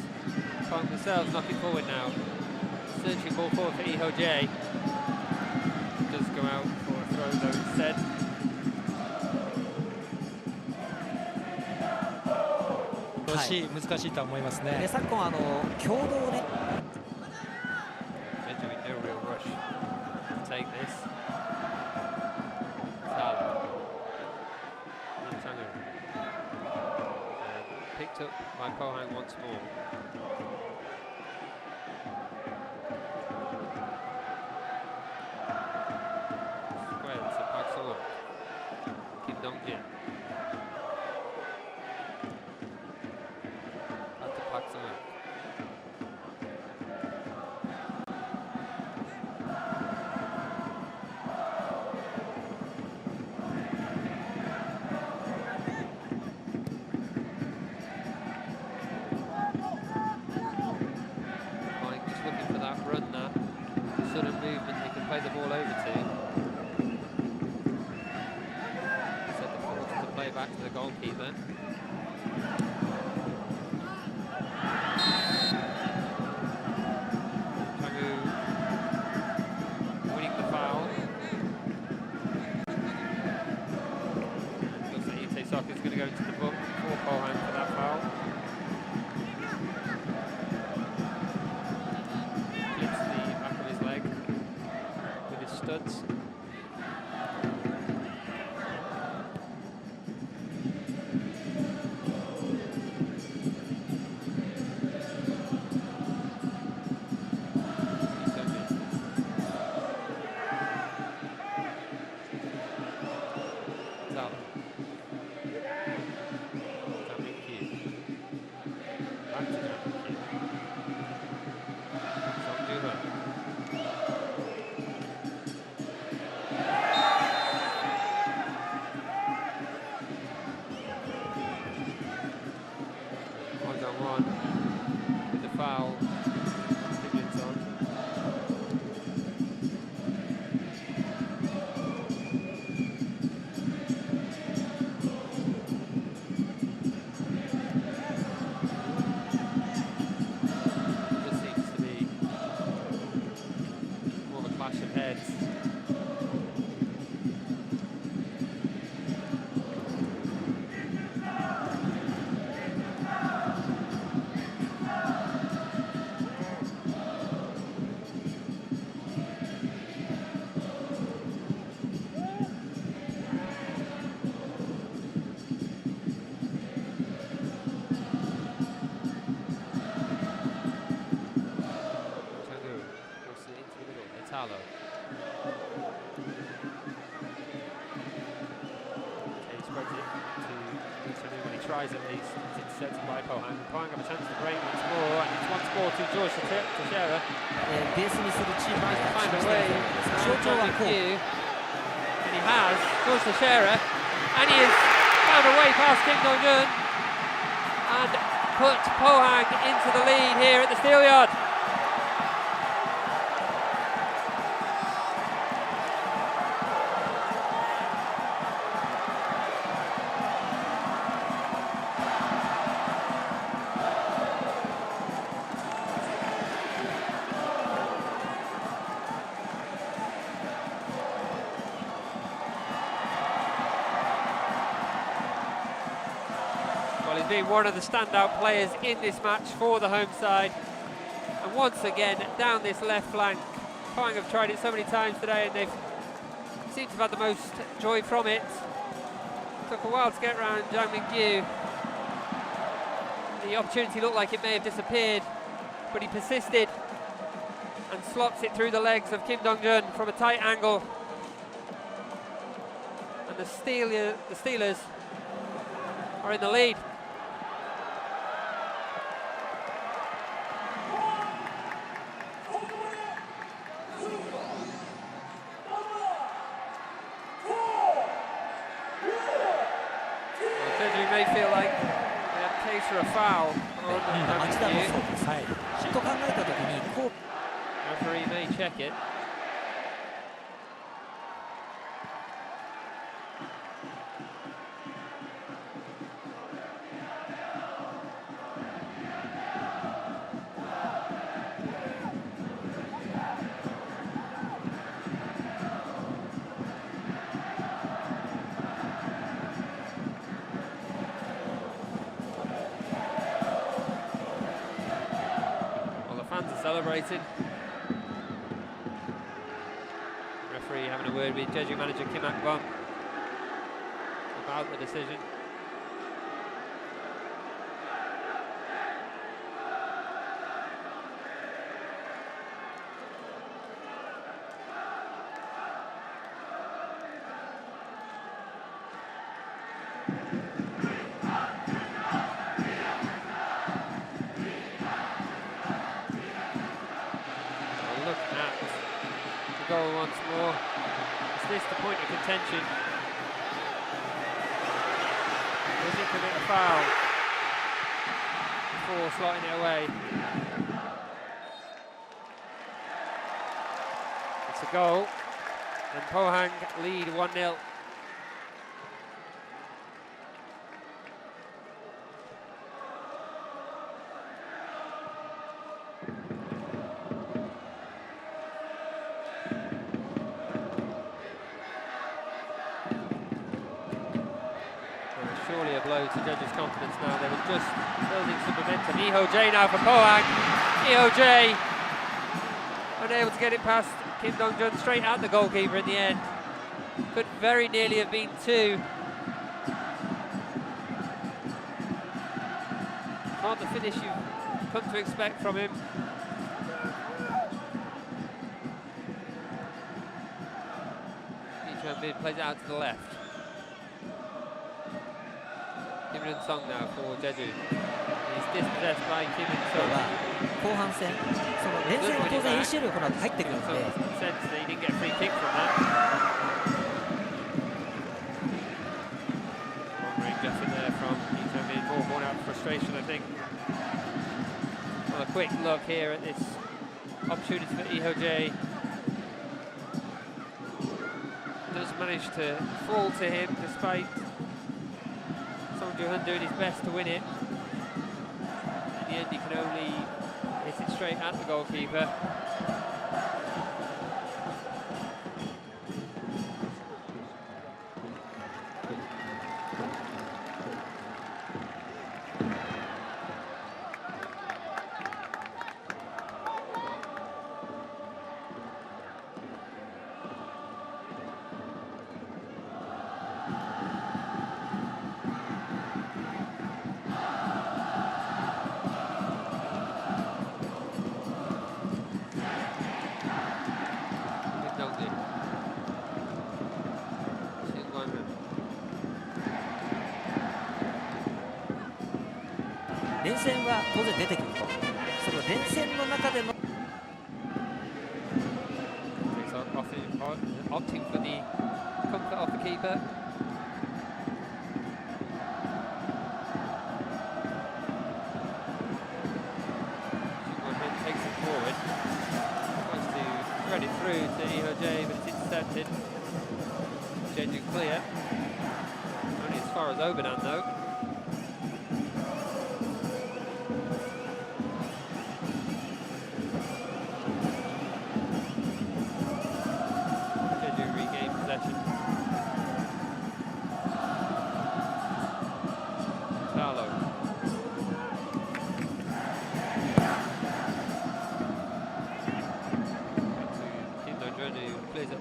Pohang themselves knocking forward now. Searching ball forward for Iho Jae. Does go out for a throw though instead. Jeju 難しいと思いますね。昨今共同ね。Jeju in no real rush to take this. Sala. Chang-woo. Picked up by Pohang once more. Squared to Park Sung-wook. Kim Dong-jin. Back to Park Sung-wook. Sudden movement they can play the ball over to. Set the ball to play back to the goalkeeper. Chang-woo winning the foul. Looks like Itae Soccer is going to go into the book for Pohang for that foul. Studs. With the foul, Higgins on. Just seems to be more of a clash of heads. Tries at least, it's intercepted by Pohang. Pohang have a chance to break once more, and it's once more to George Teixeira. ベースにするチーム Tries が to find a 象 way. 徴はこう。 And he has, George Teixeira, and he has found a way past Kim Dong-jun and put Pohang into the lead here at the Steelyard. been one of the standout players in this match for the home side. And once again, down this left flank. Pohang have tried it so many times today and they've seemed to have had the most joy from it. Took a while to get around Jang Min-gyu. The opportunity looked like it may have disappeared, but he persisted and slots it through the legs of Kim Dong-jun from a tight angle. And the Steelers are in the lead. Jeju may feel like they have a case for a foul. 町田もそうです。はい。と考えたときにこう。Referee may check it. Celebrating. Referee having a word with Jeju manager Kim Bóng about the decision. Goal once more. Is this the point of contention? Does he commit a foul before slotting it away? It's a goal, and Pohang lead 1-0. Surely a blow to Jeju's confidence now. They were just building some momentum. Lee-ho-jae now for Pohang. Lee-ho-jae unable to get it past Kim Dong-jun, straight at the goalkeeper in the end. Could very nearly have been two. Not the finish you've come to expect from him. Lee plays it out to the left. Kim In-sung now for Jeju. He's dispossessed by Kim In-sung. 後半戦、その連戦当然 ACL をこの後入ってくるので。Sense that he didn't get a free kick from that. Long range effort there from Lee-ho-jae, ball born out of frustration, I think. Well, a quick look here at this opportunity for Lee-ho-jae. Does manage to fall to him despite Song Joo-hun doing his best to win it. In the end, he can only hit it straight at the goalkeeper.連戦は当然出てくると。その連戦の中での opting for the comfort of the keeper. Takes it forward. Tries to thread it through to Lee-ho-jae, but it's intercepted. Jeju clear. Only as far as Obadan though.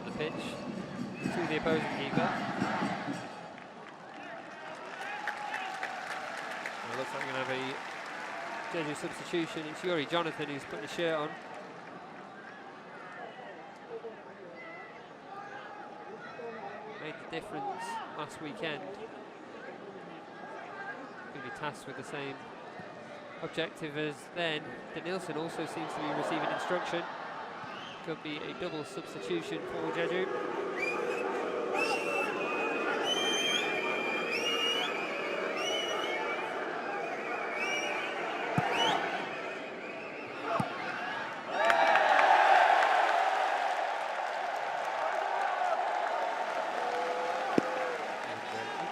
up the pitch to the opposing keeper. Well, looks like we're going to have a Jeju substitution. It's Yuri Jonathan who's putting the shirt on. Made the difference last weekend. Going to be tasked with the same objective as then. Danielson also seems to be receiving instruction. Could be a double substitution for Jeju.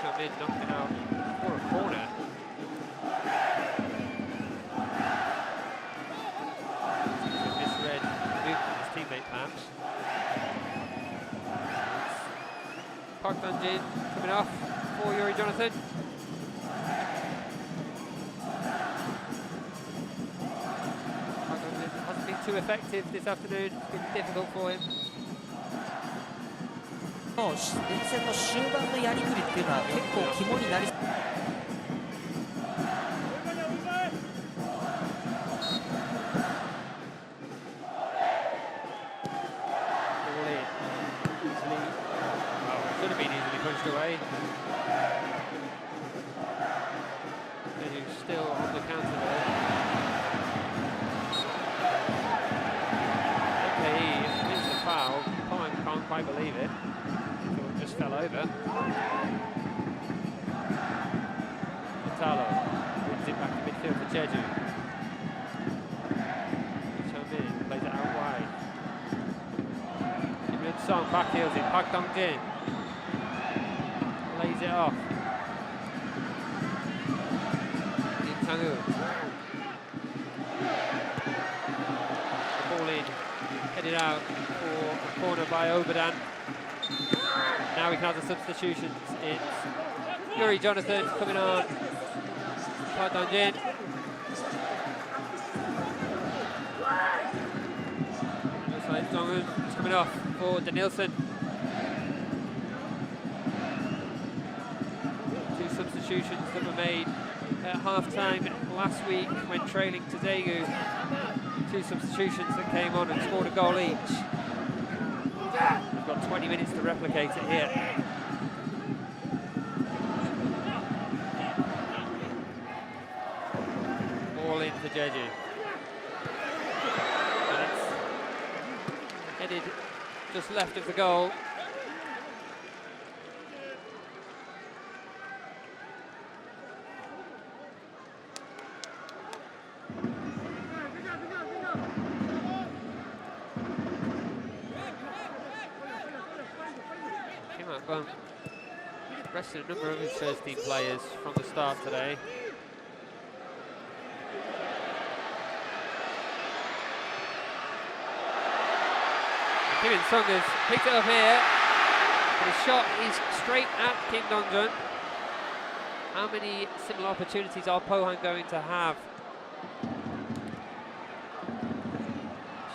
Come in, knocking out for a corner. Misread his teammate perhaps. Park Dun-jin coming off for Yuri Jonathan. Park Dun-jin hasn't been too effective this afternoon. It's been difficult for him. 連戦の終盤のやりくりっていうのは結構肝になりそう。Should have been easily pushed away. Jeju still on the counter there. Okay, he missed the foul. Pohang can't quite believe it. Just fell over. Italo wins it back to midfield for Jeju. Min plays it out wide. Kim Yun-sung backheels it. Park Dun-jin lays it off. Kim Sang-woo. The ball in, headed out for a corner by Obadan. Now we can have the substitutions. It's Yuri Jonathan coming on. Park Dun-jin. Looks like Dong-un is coming off for Danielson. Two substitutions that were made at half-time last week when trailing to Daegu. Two substitutions that came on and scored a goal each. We've got 20 minutes to replicate it here. All in for Jeju. And it's headed just left of the goal. Bóng rested a number of his first team players from the start today. Kim In-sung has picked it up here, but his shot is straight at Kim Dong-jun. How many similar opportunities are Pohang going to have?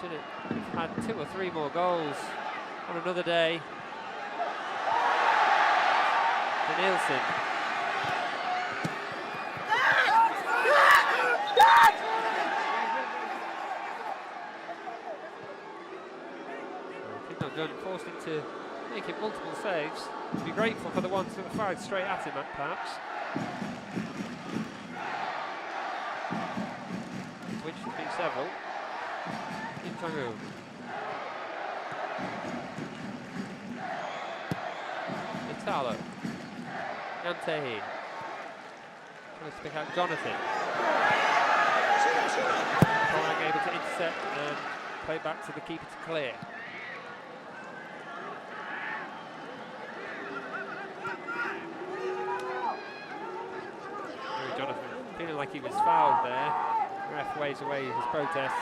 Should have had 2 or 3 more goals on another day. Danielson. Kim Dong-jun forced him to make multiple saves. Be grateful for the ones that were fired straight at him, perhaps. Which has been several. Kim Sang-woo. Italo. Yante. Trying to stick out Jonathan. Pohang able to intercept and play back to the keeper to clear. Jonathan feeling like he was fouled there. The ref waves away his protest.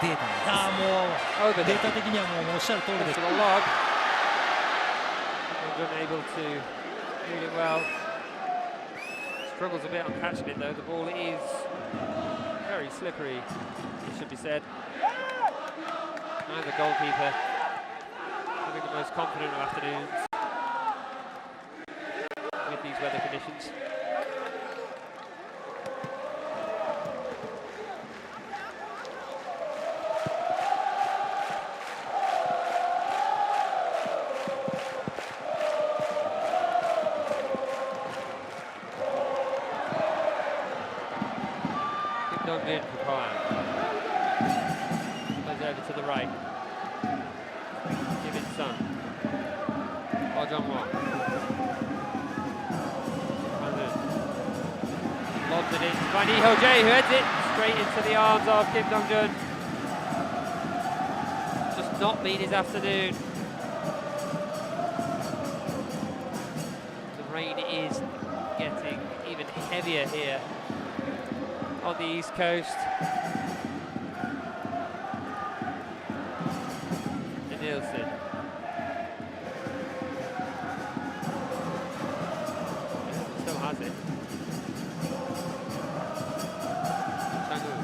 データあなんもう Over デ there. ータ的にはもうおっしゃる通りで To す。 the log. Unable to read it well. Struggles a bit on catching it though. The ball is very slippery, it should be said. Neither goalkeeper having the most confident of afternoons with these weather conditions. Done in for Pohang. Plays over to the right. Give it Sun. Bong. Lobs it in by Lee Ho-jae, who heads it straight into the arms of Kim Dong-jun. Just not been his afternoon. The rain is getting even heavier here on the East Coast. And Nielsen. Still has it. Chang-woo.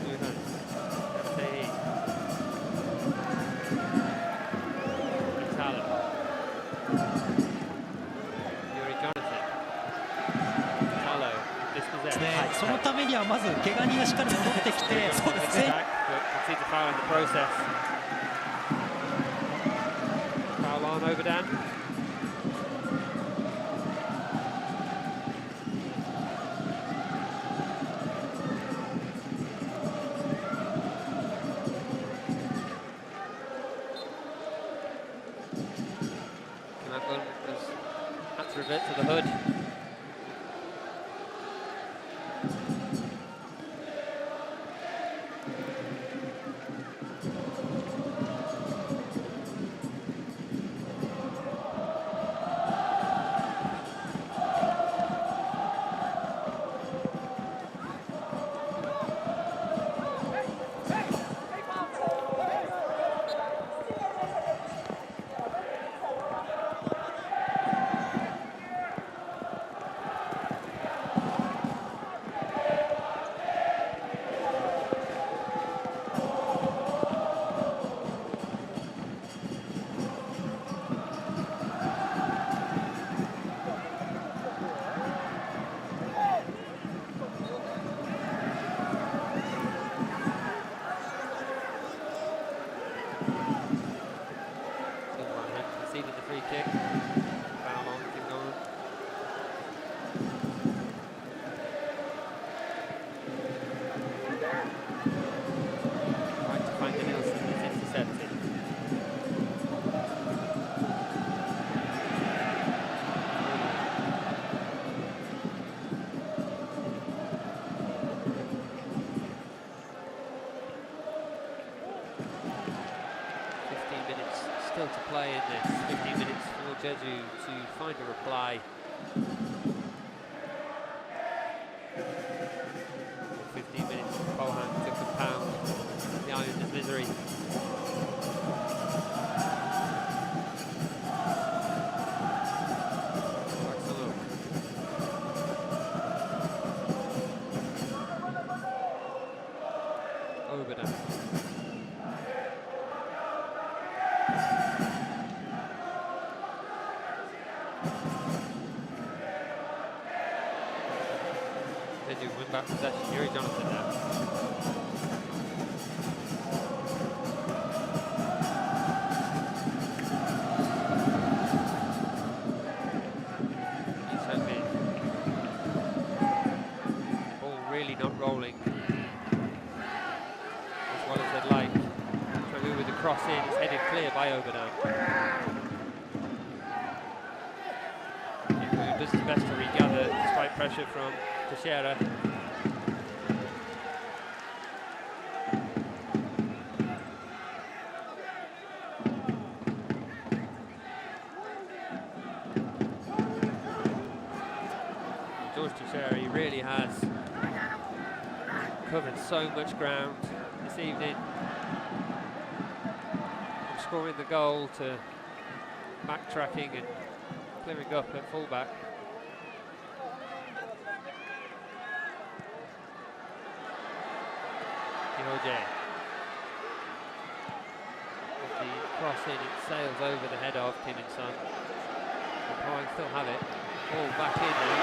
Luhan. Tae-hee. Italo. Yuri Jonathan. そのためにはまず怪我人がしっかり戻ってきて、そうですね。Concede the foul in the process. Foul on Overdan. Kim has had to revert to the hood. Conceded the free kick. Foul on Kim Dong-jun. Trying to find the Nielsen, it's intercepted. Still to play in this. 15 minutes for Jeju to find a reply. 15 minutes for Pohang to compound the Islanders' misery. Overdan. Jeju win back possession. Yuri Jonathan now. He's home in. Ball really not rolling as well as they'd like. Chang-woo with the cross in, it's headed clear by Overdan. Chang-woo does his best to regather despite pressure from Teixeira. George Teixeira, he really has covered so much ground this evening. From scoring the goal to backtracking and clearing up at fullback. Yoje. With the cross in, it sails over the head of Kim In-sung. The Pohang still have it. Ball back in now,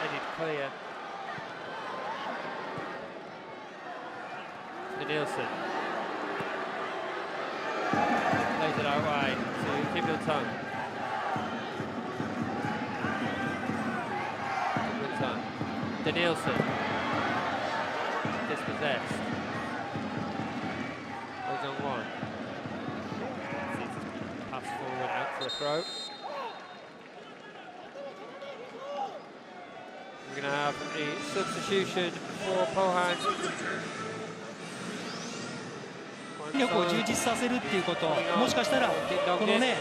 headed clear. To Nielsen. Plays it out wide to Kim Il-sung. Kim Il-sung. To Nielsen. Dispossessed. Holds on one. Pass forward out for a throw. We're going to have a substitution for Pohang. 力を充実させるっていうこと、もしかしたらこのね。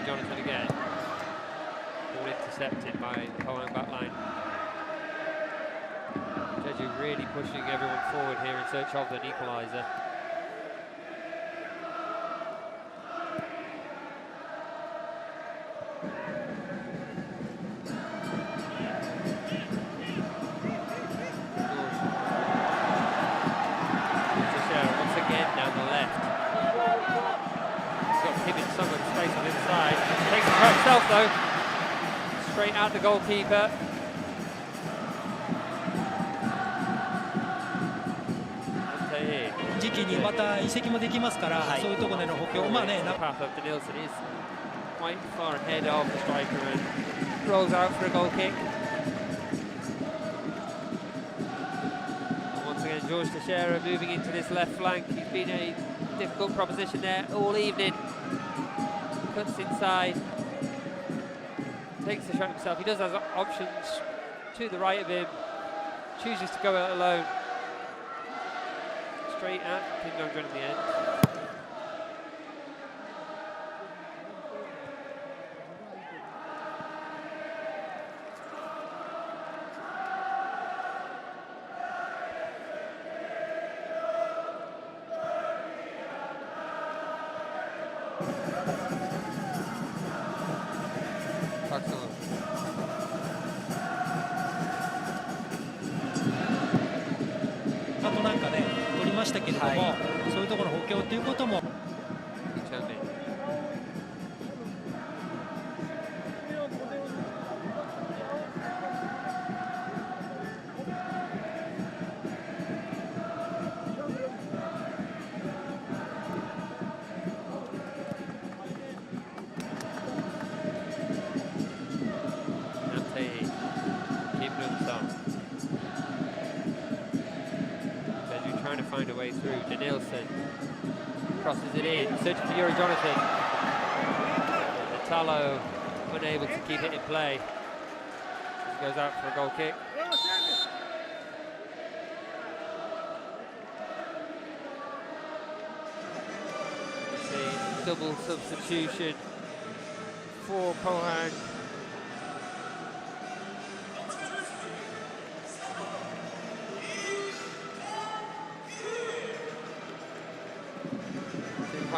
Jonathan again. Ball intercepted by the Pohang backline. Jeju really pushing everyone forward here in search of an equaliser. Once again down the left. He's got Kim In-sung with space on the inside. Takes it for himself though. Straight at the goalkeeper. 時期にまた移籍もできますから、そういうところでの補強、まあね。 The path of Nielsen is quite far ahead of the striker and rolls out for a goal kick. And once again, George Teixeira moving into this left flank. He's been a difficult proposition there all evening. Cuts inside, takes the shot himself. He does have options to the right of him, chooses to go out alone. Straight at Kim Dong-jun in the end. Excellent. あとなんかね、取りましたけれども、そういうところの補強ということも。Trying to find a way through. De Nielsen crosses it in, searching for Yuri Jonathan. Italo unable to keep it in play. He goes out for a goal kick. See double substitution for Pohang.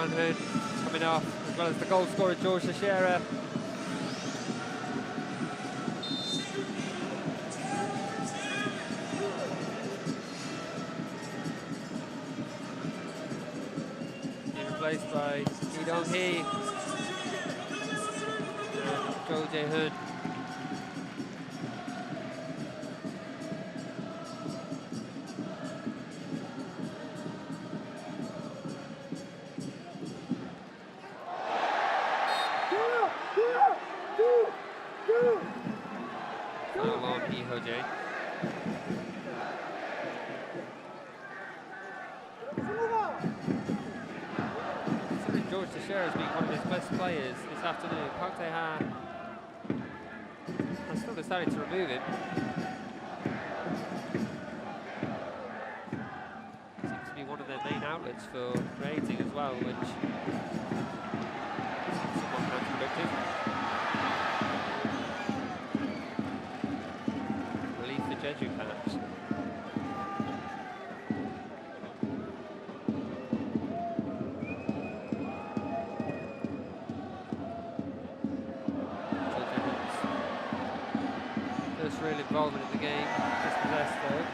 Hoon coming off, as well as the goal scorer George Teixeira. Replaced by Lee Dong-hee and Jo Jae-hoon. George Teixeira has been one of his best players this afternoon. Park Tae-ha has still decided to remove him. Seems to be one of their main outlets for creating as well, which is somewhat counterproductive. Relief for Jeju, perhaps. Real involvement in the game, dispossessed though.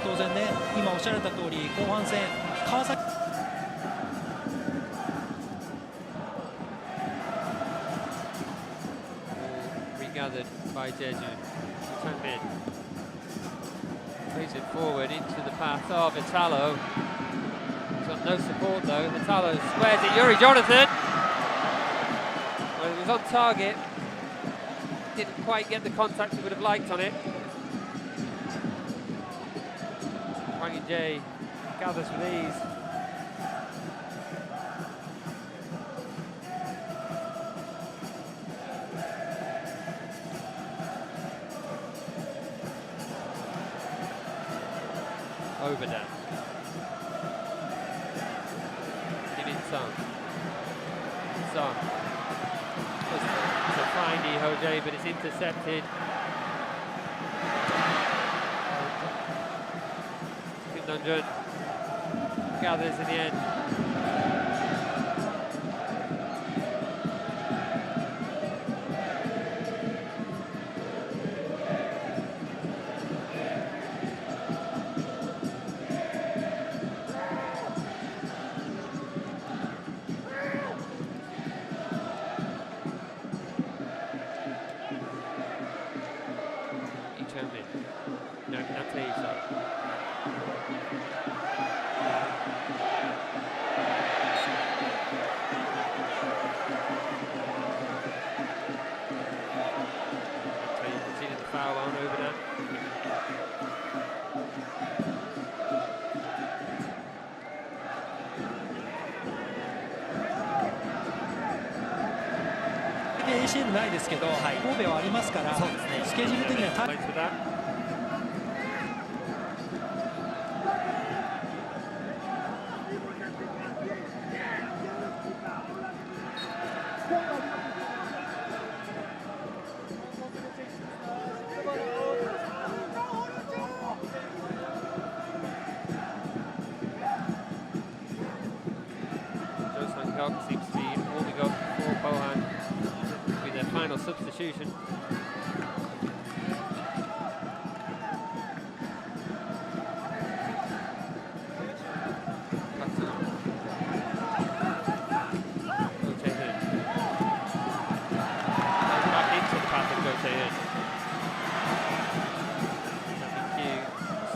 当然ね、今おっしゃられた通り後半戦川崎 Regathered by Jeju. Changmin plays it forward into the path of Italo. He's got no support though. Italo squares it. Yuri Jonathan. Well, it was on target. Didn't quite get the contact he would have liked on it. Hwang In-jae gathers with ease. Overdown. Kim In-sung. Sung. To find Lee Ho-jae, but it's intercepted. Kim Dong-jun gathers in the end. No, not leave, sorry. You conceded the foul on Overdown. ACL ないですけど、神戸はありますから、スケジュール的には Thanks for that. Seems to be warming up for Pohang. This will be their final substitution. Back into the path of Go Tae-hyun.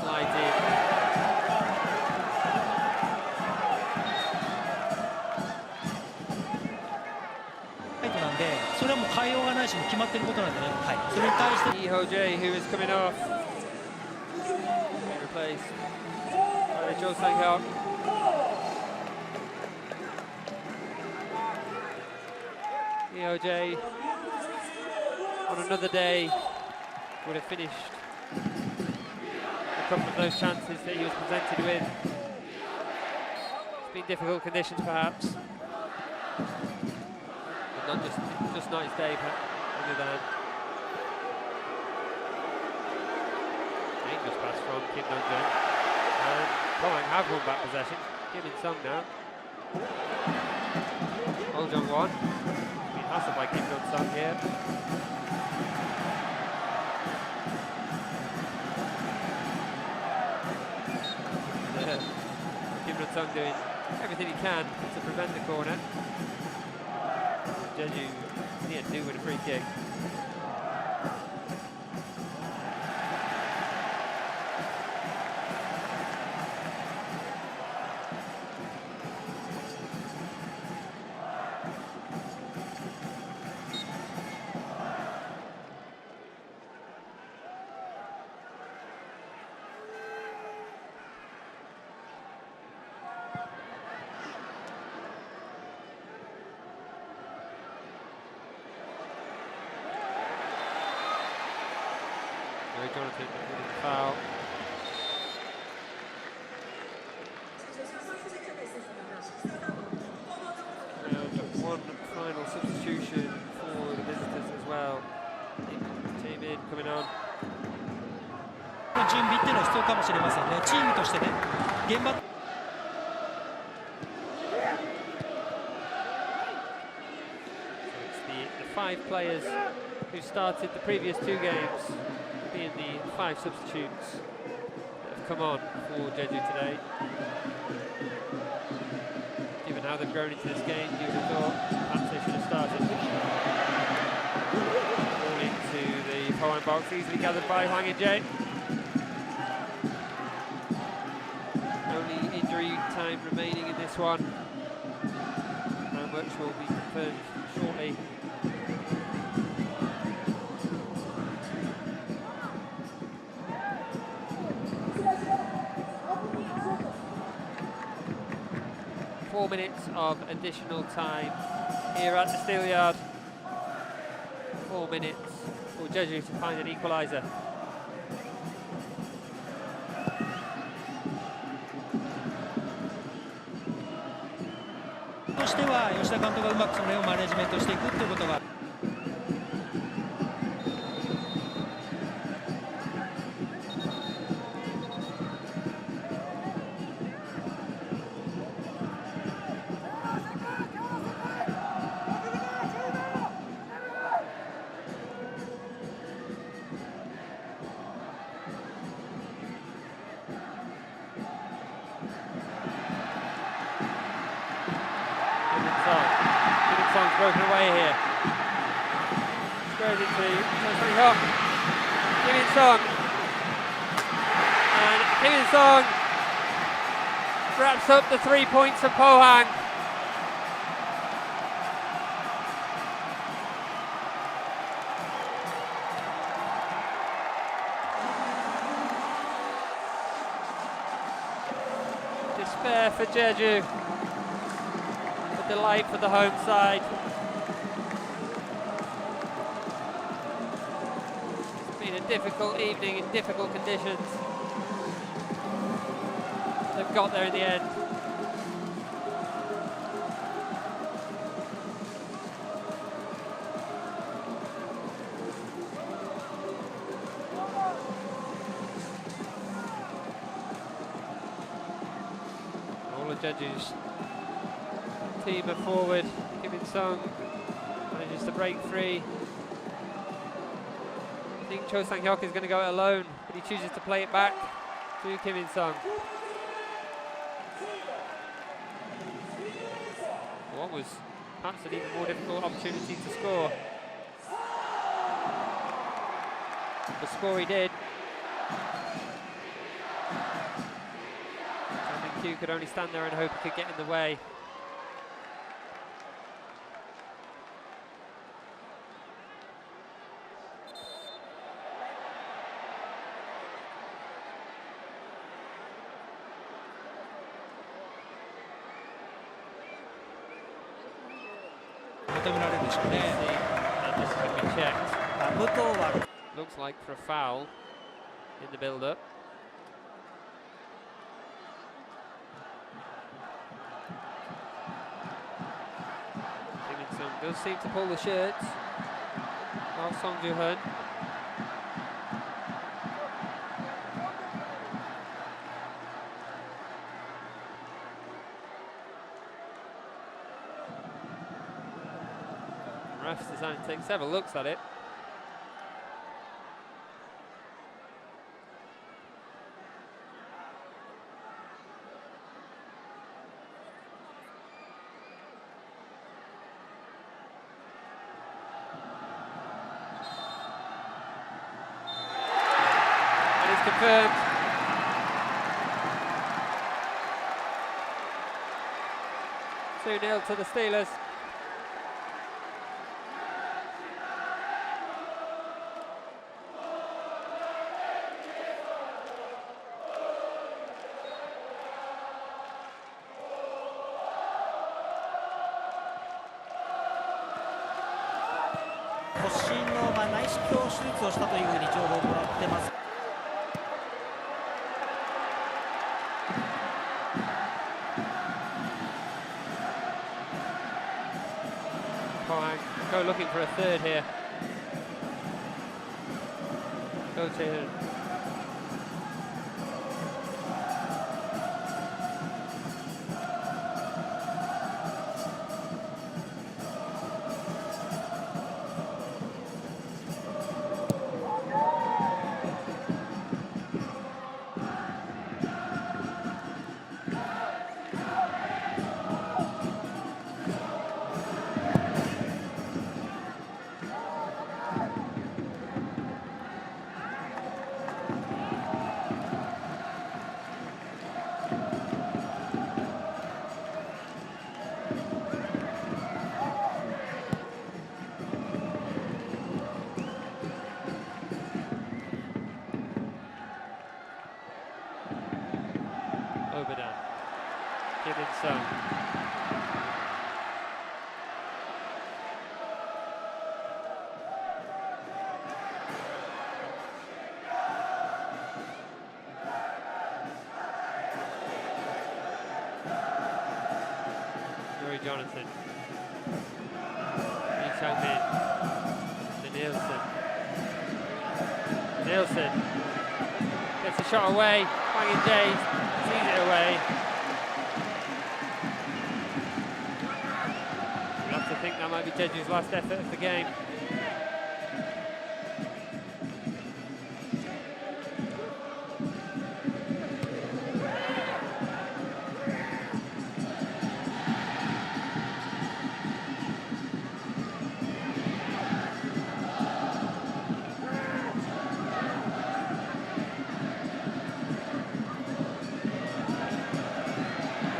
Slides in. なんで、それはもう変えようがないし、決まってることなんでね。それに対して。Lee Ho-jae, who is coming off, being replaced by Jo Sang-hyuk. Lee Ho-jae, on another day, would have finished a couple of those chances that he was presented with. It's been difficult conditions, perhaps. Not just not his day, but on the other hand. Dangerous pass from Kim Dong-jun. And Pohang have won back possession. Kim In-sung now. Oh Jong-won. Been Massive by Kim Jong-sung here. Kim Jong-sung doing everything he can to prevent the corner. Jeju need to do with a free kick. Jonathan with the foul. And one final substitution for the visitors as well. Team in coming on. 準備っていうのは必要かもしれませんね。チームとしてね、現場。So it's the 5 players who started the previous 2 games. Being the 5 substitutes that have come on for Jeju today. Given how they've grown into this game, you would have thought perhaps they should have started. All into the Pohang box, easily gathered by Hwang In-jae. Only injury time remaining in this one. How much will be confirmed shortly. Minutes of additional time here at the Steel Yard. 4 minutes for Jeju to find an equaliser. としては吉田監督がうまくその辺をマネジメントしていくっていうことが。Broken away here. Goes into Kim In-sung. And Kim In-sung wraps up the 3 points of Pohang. Despair for Jeju. A delight for the home side. Difficult evening in difficult conditions. They've got there in the end. All of Jeju's team are forward. Kim In-sung manages to break free. I think Cho Sang-hyuk is going to go it alone, but he chooses to play it back to Kim In-sung. What was perhaps an even more difficult opportunity to score. The score he did. I think Q could only stand there and hope he could get in the way. And this could be checked. Looks like for a foul in the build-up. Kim In-sung does seem to pull the shirts of Song Joo-hun. Ref's deciding to take several looks at it. And it's confirmed. Two 0 to the Steelers.腰の内視鏡手術をしたというふうに情報をもらってます。Pohang go looking for a third here. Go to Obadan. Kim In-sung. Rory Jonathan. Lee Chang-min. To Nielsen. Nielsen gets a shot away. Hwang In-jae sees it away. You'll have to think that might be Jeju's last effort of the game.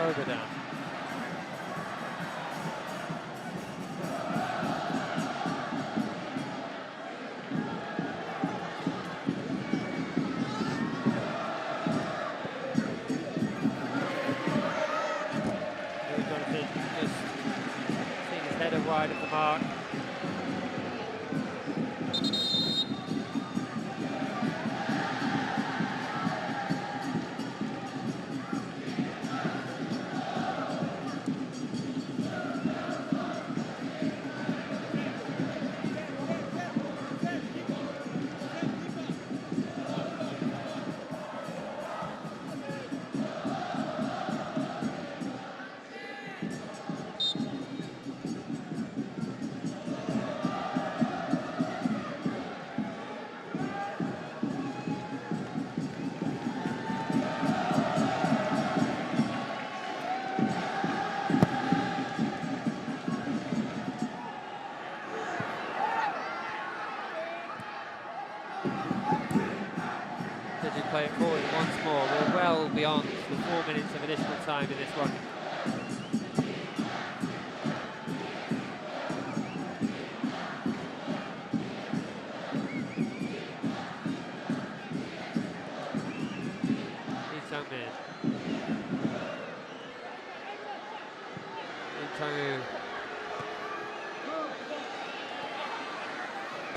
Obadan. Jonathan just seeing his header wide of the mark. Jeju play it forward once more. We're well beyond the 4 minutes of additional time in this one. Lee Chang-min. Lee Chang-woo.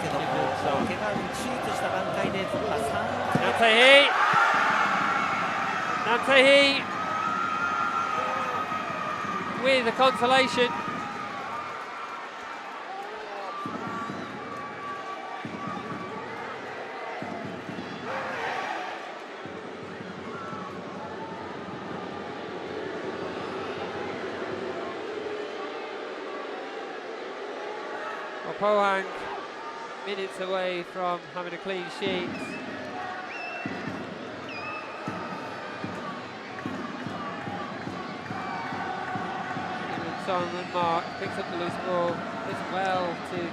怪我を手術した段階で3 Nam Tae-hee! Nam Tae-hee with a consolation. Well, Pohang minutes away from having a clean sheet. And Mark picks up the loose ball, does well to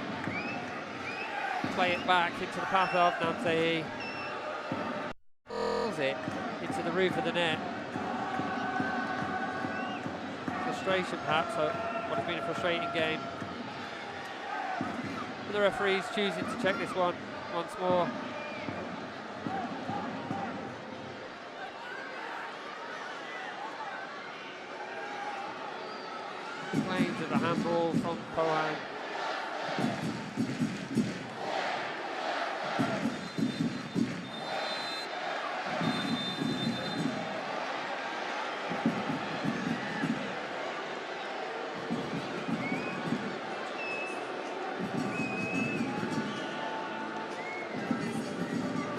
play it back into the path of Namtahi. Pulls it into the roof of the net. Frustration perhaps, what has been a frustrating game. And the referee's choosing to check this one once more. Claims of the handball from Pohang.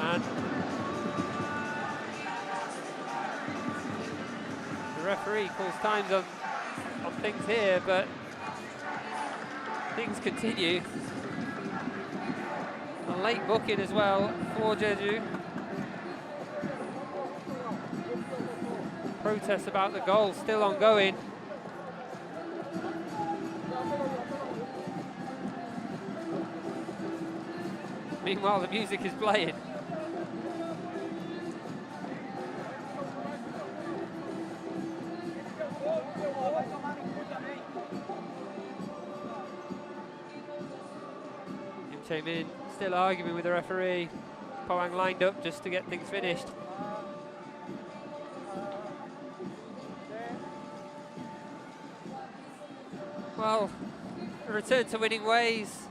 And the referee calls times on things here, but things continue. A late booking as well for Jeju. Protests about the goal still ongoing. Meanwhile, the music is playing. Min still arguing with the referee. Pohang lined up just to get things finished. Well, a return to winning ways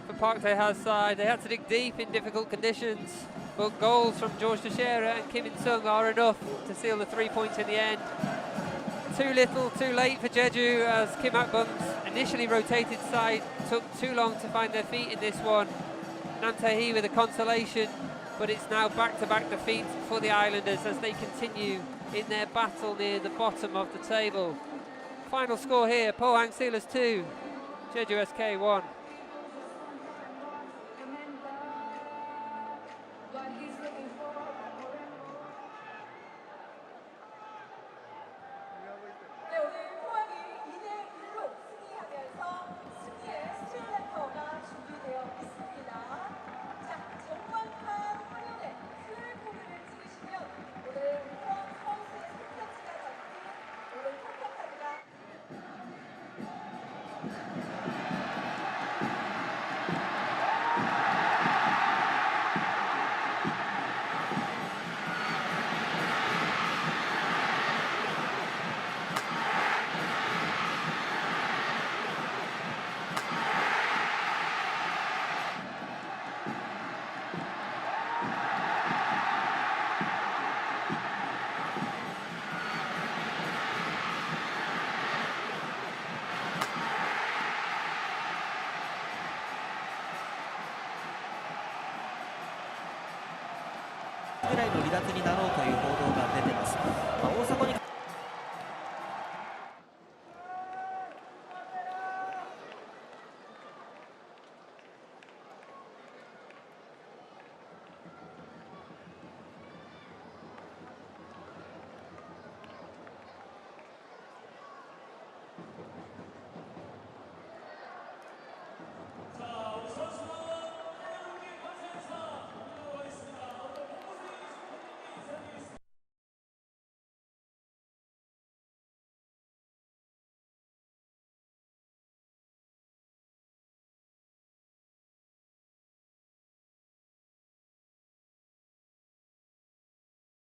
for Park Tae-ha's side. They had to dig deep in difficult conditions, but goals from George Teixeira and Kim In-sung are enough to seal the 3 points in the end. Too little, too late for Jeju, as Kim Akbum's initially rotated side took too long to find their feet in this one. Nam Tae-hee with a consolation, but it's now back-to-back defeats for the Islanders as they continue in their battle near the bottom of the table. Final score here, Pohang Steelers 2, Jeju SK 1.ぐらいの離脱になろうという